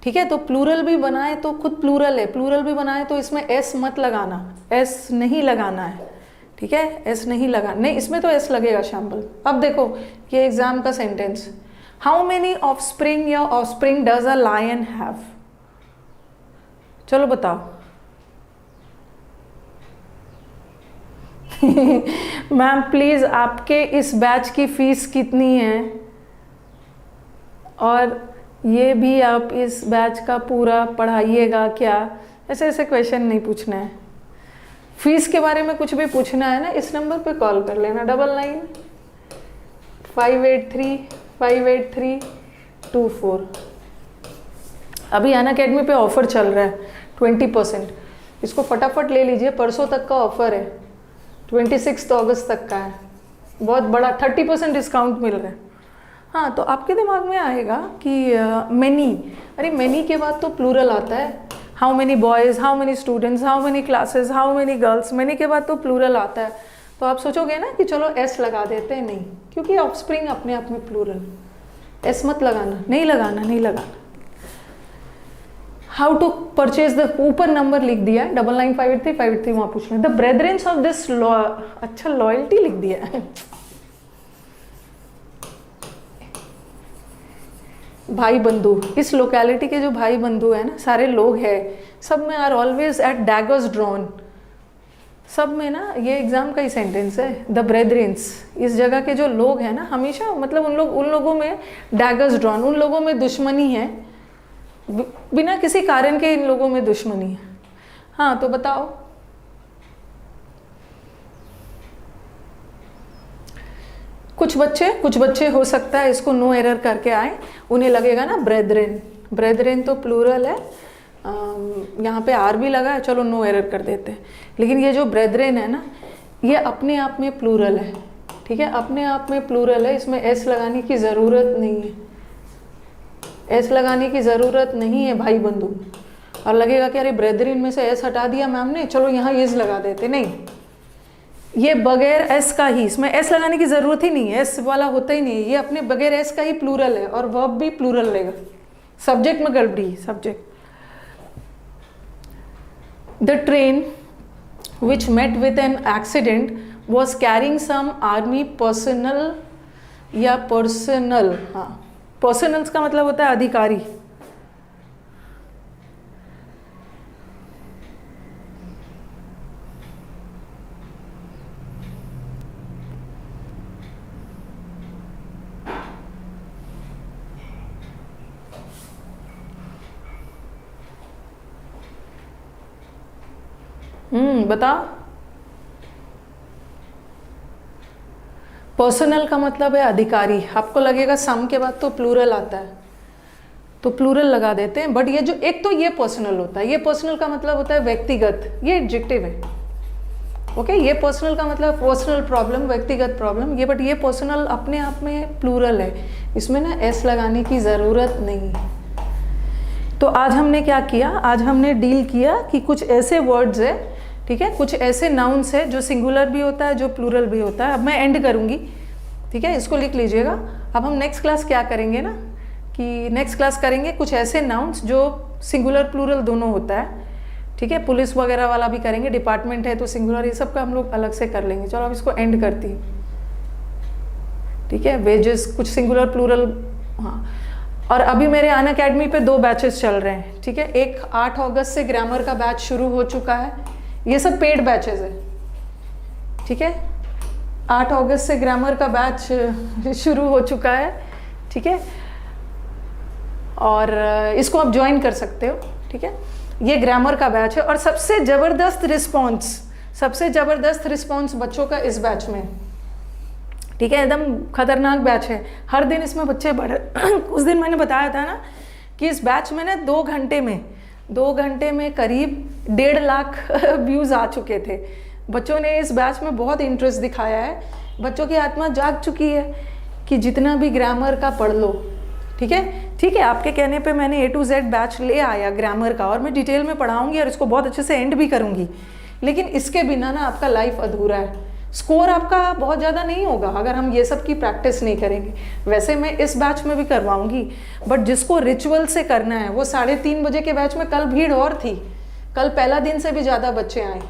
ठीक है, तो प्लूरल भी बनाए तो खुद प्लूरल है, प्लूरल भी बनाए तो इसमें एस मत लगाना, एस नहीं लगाना है, ठीक है, एस नहीं लगा, नहीं इसमें तो एस लगेगा शैम्बल। अब देखो ये एग्जाम का सेंटेंस, हाउ मेनी ऑफस्प्रिंग या offspring does a lion have, चलो बताओ। मैम प्लीज आपके इस बैच की फीस कितनी है, और ये भी आप इस बैच का पूरा पढ़ाइएगा क्या, ऐसे ऐसे क्वेश्चन नहीं पूछना है। फीस के बारे में कुछ भी पूछना है ना, इस नंबर पे कॉल कर लेना, 9958358324। अभी अनअकैडमी पे ऑफर चल रहा है 20%, इसको फटाफट ले लीजिए, परसों तक का ऑफर है, 26 अगस्त तक का है, बहुत बड़ा 30% डिस्काउंट मिल रहा है। हाँ, तो आपके दिमाग में आएगा कि मैनी, अरे मैनी के बाद तो प्लूरल आता है, how many boys, how many students, how many classes, how many girls, many के बाद तो प्लूरल आता है। तो आप सोचोगे ना कि चलो एस लगा देते हैं, नहीं, क्योंकि ऑफस्प्रिंग अपने आप में प्लूरल, एस मत लगाना, नहीं लगाना, नहीं लगाना। हाउ टू परचेज द, ऊपर नंबर लिख दिया 99583583, वहाँ पूछ लें। द ब्रेदरेंस ऑफ दिस अच्छा लॉयल्टी लिख दिया है। भाई बंधु, इस लोकेलिटी के जो भाई बंधु है ना, सारे लोग हैं, सब में are always at daggers drawn, सब में ना, ये एग्जाम का ही सेंटेंस है। द ब्रेदरेंस, इस जगह के जो लोग हैं ना, हमेशा मतलब उन लोगों में डैगर्स ड्रॉन, उन लोगों में दुश्मनी है, बिना किसी कारण के इन लोगों में दुश्मनी है। हाँ, तो बताओ कुछ बच्चे हो सकता है इसको नो एरर करके आए, उन्हें लगेगा ना ब्रेदरेन, ब्रेदरेन तो प्लूरल है, यहाँ पे आर भी लगा है, चलो नो एरर कर देते हैं। लेकिन ये जो ब्रेदरेन है ना, ये अपने आप में प्लूरल है, ठीक है, अपने आप में प्लूरल है, इसमें एस लगाने की ज़रूरत नहीं है, एस लगाने की ज़रूरत नहीं है भाई बंधु। और लगेगा कि अरे ब्रेदरेन में से एस हटा दिया मैम ने, चलो यहाँ एस लगा देते, नहीं, ये बगैर एस का ही, इसमें एस लगाने की ज़रूरत ही नहीं है, एस वाला होता ही नहीं है, ये अपने बगैर एस का ही प्लूरल है, और वर्ब भी प्लूरल लेगा। सब्जेक्ट में गड़बड़ी, subject. The train which met with an accident was carrying some army personnel या पर्सनल, हाँ, पर्सनल्स का मतलब होता है अधिकारी। बता, पर्सनल का मतलब है अधिकारी। आपको लगेगा सम के बाद तो प्लूरल आता है, तो प्लूरल लगा देते हैं, बट ये जो एक तो ये पर्सनल होता है, ये पर्सनल का मतलब होता है व्यक्तिगत, ये एडजेक्टिव है, ओके। ये पर्सनल का मतलब पर्सनल प्रॉब्लम, व्यक्तिगत प्रॉब्लम, ये बट ये पर्सनल अपने आप में प्लूरल है, इसमें ना एस लगाने की ज़रूरत नहीं है। तो आज हमने क्या किया, आज हमने डील किया कि कुछ ऐसे वर्ड्स है, ठीक है, कुछ ऐसे नाउन्स है जो सिंगुलर भी होता है, जो प्लूरल भी होता है। अब मैं एंड करूँगी, ठीक है, इसको लिख लीजिएगा। अब हम नेक्स्ट क्लास क्या करेंगे ना, कि नेक्स्ट क्लास करेंगे कुछ ऐसे नाउन्स जो सिंगुलर प्लूरल दोनों होता है, ठीक है, पुलिस वगैरह वाला भी करेंगे, डिपार्टमेंट है तो सिंगुलर, ये सब का हम लोग अलग से कर लेंगे। चलो अब इसको एंड करती हूँ, ठीक है। वेजेस कुछ सिंगुलर प्लूरल, हाँ। और अभी मेरे अनअकैडमी पे 2 बैचेस चल रहे हैं, ठीक है। एक 8 अगस्त से ग्रामर का बैच शुरू हो चुका है, ये सब पेड बैचेस है, ठीक है। 8 अगस्त से ग्रामर का बैच शुरू हो चुका है, ठीक है। और इसको आप ज्वाइन कर सकते हो, ठीक है। ये ग्रामर का बैच है और सबसे ज़बरदस्त रिस्पॉन्स बच्चों का इस बैच में, ठीक है, एकदम खतरनाक बैच है। हर दिन इसमें बच्चे बढ़ उस दिन मैंने बताया था ना कि इस बैच में ना 2 घंटे में करीब 1.5 लाख व्यूज़ आ चुके थे। बच्चों ने इस बैच में बहुत इंटरेस्ट दिखाया है, बच्चों की आत्मा जाग चुकी है कि जितना भी ग्रामर का पढ़ लो, ठीक है। आपके कहने पे मैंने A to Z बैच ले आया ग्रामर का, और मैं डिटेल में पढ़ाऊंगी और इसको बहुत अच्छे से एंड भी करूंगी। लेकिन इसके बिना ना आपका लाइफ अधूरा है, स्कोर आपका बहुत ज़्यादा नहीं होगा अगर हम ये सब की प्रैक्टिस नहीं करेंगे। वैसे मैं इस बैच में भी करवाऊंगी, बट जिसको रिचुअल से करना है वो 3:30 बजे के बैच में कल भीड़ और थी, कल पहला दिन से भी ज़्यादा बच्चे आए,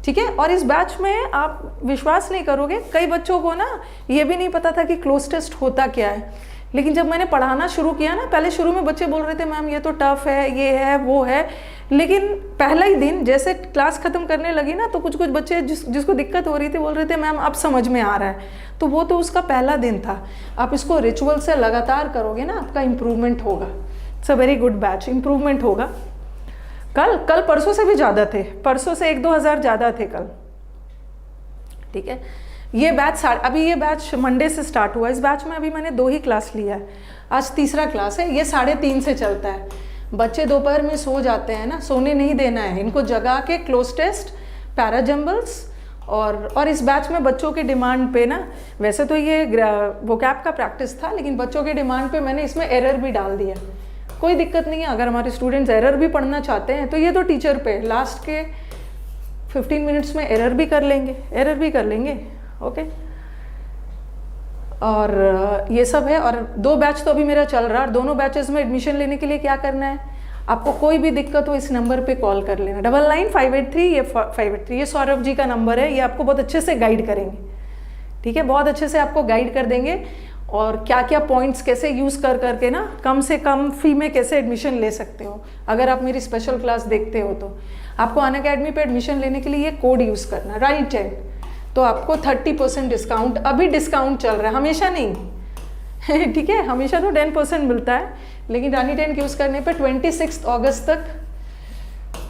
ठीक है। और इस बैच में आप विश्वास नहीं करोगे, कई बच्चों को ना ये भी नहीं पता था कि क्लोज टेस्ट होता क्या है। लेकिन जब मैंने पढ़ाना शुरू किया ना, पहले शुरू में बच्चे बोल रहे थे मैम ये तो टफ है, ये है वो है, लेकिन पहला ही दिन जैसे क्लास ख़त्म करने लगी ना तो कुछ बच्चे जिसको दिक्कत हो रही थी बोल रहे थे मैम अब समझ में आ रहा है। तो वो तो उसका पहला दिन था। आप इसको रिचुअल से लगातार करोगे ना, आपका इम्प्रूवमेंट होगा। It's a very good batch, improvement होगा। कल परसों से भी ज़्यादा थे, परसों से 1-2 हज़ार ज़्यादा थे कल, ठीक है। ये बैच मंडे से स्टार्ट हुआ। इस बैच में अभी मैंने 2 ही क्लास लिया है, आज तीसरा क्लास है। ये 3:30 से चलता है। बच्चे दोपहर में सो जाते हैं ना, सोने नहीं देना है इनको, जगा के क्लोज टेस्ट, पैराजम्बल्स और इस बैच में बच्चों के डिमांड पे ना, वैसे तो ये वोकैब का प्रैक्टिस था, लेकिन बच्चों के डिमांड पे मैंने इसमें एरर भी डाल दिया। कोई दिक्कत नहीं है, अगर हमारे स्टूडेंट्स एरर भी पढ़ना चाहते हैं तो ये तो टीचर पे लास्ट के 15 मिनट्स में एरर भी कर लेंगे, ओके। और ये सब है। और 2 बैच तो अभी मेरा चल रहा है, और दोनों बैचेस में एडमिशन लेने के लिए क्या करना है, आपको कोई भी दिक्कत हो इस नंबर पे कॉल कर लेना, 99-583 ये 583, ये सौरभ जी का नंबर है। ये आपको बहुत अच्छे से गाइड करेंगे, ठीक है, बहुत अच्छे से आपको गाइड कर देंगे, और क्या क्या पॉइंट्स कैसे यूज़ करके ना कम से कम फ़ी में कैसे एडमिशन ले सकते हो। अगर आप मेरी स्पेशल क्लास देखते हो तो आपको अनअकैडमी पे एडमिशन लेने के लिए ये कोड यूज़ करना, RANI10, तो आपको 30% डिस्काउंट, अभी डिस्काउंट चल रहा है, हमेशा नहीं ठीक है, हमेशा तो 10% मिलता है, लेकिन RANI10 यूज़ करने पे 26 अगस्त तक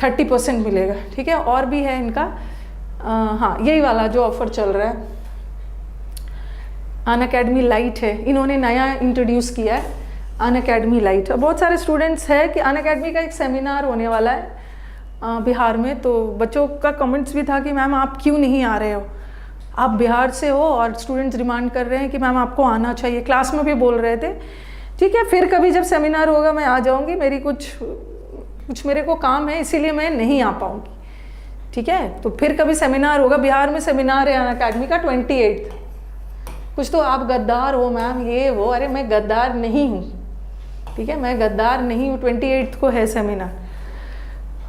30% मिलेगा, ठीक है। और भी है इनका, हाँ यही वाला जो ऑफर चल रहा है, अनअकैडमी लाइट है, इन्होंने नया इंट्रोड्यूस किया है अनअकैडमी लाइट। बहुत सारे स्टूडेंट्स है कि अनअकैडमी का एक सेमिनार होने वाला है बिहार में, तो बच्चों का कमेंट्स भी था कि मैम आप क्यों नहीं आ रहे हो, आप बिहार से हो और स्टूडेंट्स डिमांड कर रहे हैं कि मैम आपको आना चाहिए, क्लास में भी बोल रहे थे। ठीक है, फिर कभी जब सेमिनार होगा मैं आ जाऊंगी, मेरी कुछ मेरे को काम है इसीलिए मैं नहीं आ पाऊंगी, ठीक है। तो फिर कभी सेमिनार होगा, बिहार में सेमिनार है अनअकैडमी का 28। कुछ तो आप गद्दार हो मैम ये वो, अरे मैं गद्दार नहीं हूँ, ठीक है, मैं गद्दार नहीं हूँ। 28 को है सेमिनार,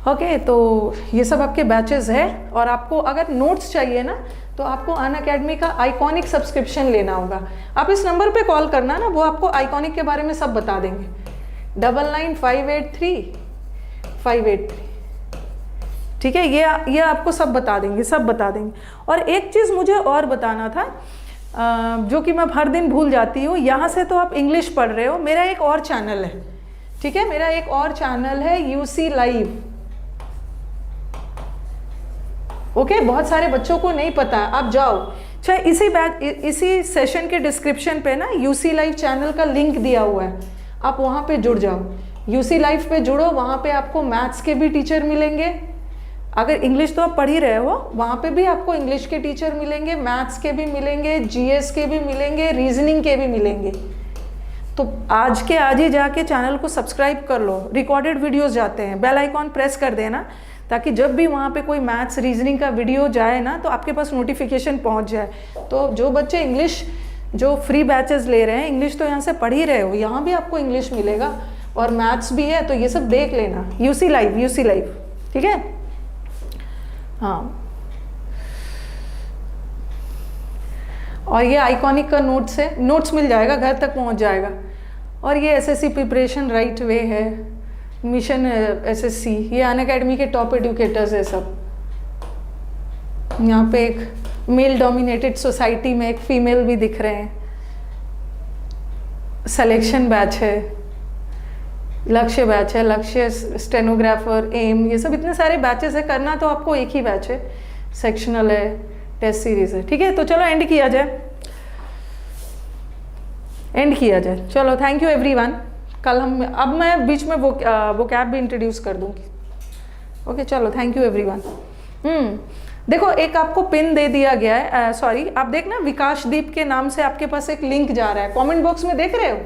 ओके। तो ये सब आपके बैचेस है, और आपको अगर नोट्स चाहिए ना तो आपको अनअकैडमी का आइकॉनिक सब्सक्रिप्शन लेना होगा। आप इस नंबर पे कॉल करना ना, वो आपको आइकॉनिक के बारे में सब बता देंगे, 99583583, ठीक है। ये आपको सब बता देंगे, और एक चीज़ मुझे और बताना था जो कि मैं हर दिन भूल जाती हूँ। यहाँ से तो आप इंग्लिश पढ़ रहे हो, मेरा एक और चैनल है, ठीक है, मेरा एक और चैनल है UC लाइव, ओके। बहुत सारे बच्चों को नहीं पता, आप जाओ चाहे इसी सेशन के डिस्क्रिप्शन पे ना UC लाइव चैनल का लिंक दिया हुआ है, आप वहाँ पे जुड़ जाओ, UC लाइव पे जुड़ो, वहाँ पे आपको मैथ्स के भी टीचर मिलेंगे। अगर इंग्लिश तो आप पढ़ ही रहे हो, वहाँ पे भी आपको इंग्लिश के टीचर मिलेंगे, मैथ्स के भी मिलेंगे, GS के भी मिलेंगे, रीजनिंग के भी मिलेंगे। तो आज के आज ही जाके चैनल को सब्सक्राइब कर लो, रिकॉर्डेड वीडियोस जाते हैं, बेल आइकॉन प्रेस कर देना, ताकि जब भी वहाँ पे कोई मैथ्स रीजनिंग का वीडियो जाए ना तो आपके पास नोटिफिकेशन पहुँच जाए। तो जो बच्चे इंग्लिश जो फ्री बैचेस ले रहे हैं, इंग्लिश तो यहाँ से पढ़ ही रहे हो, यहाँ भी आपको इंग्लिश मिलेगा और मैथ्स भी है, तो ये सब देख लेना, UC लाइव, ठीक है। हाँ, और ये आइकॉनिक का नोट्स है, नोट्स मिल जाएगा, घर तक पहुंच जाएगा। और ये SSC प्रिपरेशन राइट वे है, मिशन SSC, ये अनअकैडमी के टॉप एडुकेटर्स है सब। यहाँ पे एक मेल डोमिनेटेड सोसाइटी में एक फीमेल भी दिख रहे हैं, सिलेक्शन बैच है, लक्ष्य बैच है, लक्ष्य, स्टेनोग्राफर, एम, ये सब इतने सारे बैचेस है। करना तो आपको एक ही बैच है, सेक्शनल है, टेस्ट सीरीज है। ठीक है, तो चलो एंड किया जाए, एंड किया जाए। चलो थैंक यू एवरीवन। कल हम, अब मैं बीच में वो कैब भी इंट्रोड्यूस कर दूंगी। ओके चलो, थैंक यू एवरीवन। देखो एक आपको पिन दे दिया गया है, सॉरी आप देखना विकासदीप के नाम से आपके पास एक लिंक जा रहा है, कमेंट बॉक्स में देख रहे हो?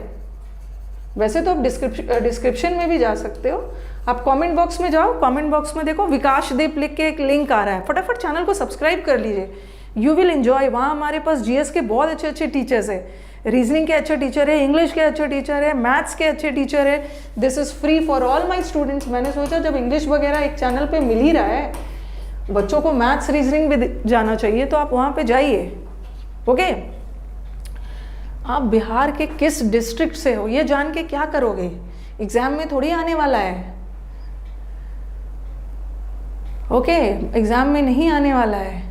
वैसे तो आप डिस्क्रिप्शन में भी जा सकते हो, आप कमेंट बॉक्स में जाओ, कमेंट बॉक्स में देखो विकासदीप लिख के एक लिंक आ रहा है, फटाफट चैनल को सब्सक्राइब कर लीजिए। You will enjoy. वहाँ हमारे पास जीएस के बहुत अच्छे अच्छे टीचर्स है, रीजनिंग के अच्छे टीचर है, इंग्लिश के अच्छे टीचर है, मैथ्स के अच्छे टीचर है। This is free for all my students. मैंने सोचा जब इंग्लिश वगैरह एक चैनल पे मिल ही रहा है, बच्चों को मैथ्स रीजनिंग भी जाना चाहिए, तो आप वहाँ पे जाइए। ओके, आप बिहार के किस डिस्ट्रिक्ट से हो ये जान के क्या करोगे, एग्जाम में थोड़ी आने वाला है। ओके, एग्जाम में नहीं आने वाला है।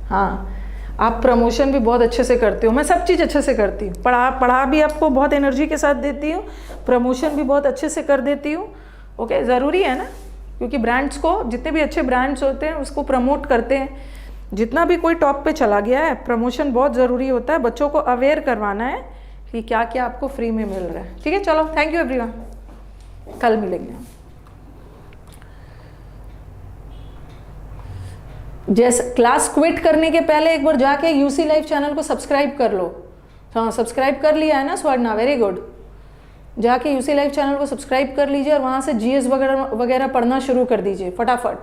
हाँ, आप प्रमोशन भी बहुत अच्छे से करते हो, मैं सब चीज़ अच्छे से करती हूँ, पढ़ा भी आपको बहुत एनर्जी के साथ देती हूँ, प्रमोशन भी बहुत अच्छे से कर देती हूँ। ओके, ज़रूरी है ना, क्योंकि ब्रांड्स को, जितने भी अच्छे ब्रांड्स होते हैं उसको प्रमोट करते हैं। जितना भी कोई टॉप पे चला गया है, प्रमोशन बहुत ज़रूरी होता है, बच्चों को अवेयर करवाना है कि क्या क्या आपको फ्री में मिल रहा है। ठीक है, चलो थैंक यू एवरीवन, कल मिलेंगे। जैसे क्लास क्विट करने के पहले एक बार जाके यूसी लाइव चैनल को सब्सक्राइब कर लो। हाँ, सब्सक्राइब कर लिया है ना स्वर्णा, वेरी गुड। जाके यूसी लाइव चैनल को सब्सक्राइब कर लीजिए और वहाँ से जीएस वगैरह पढ़ना शुरू कर दीजिए फटाफट।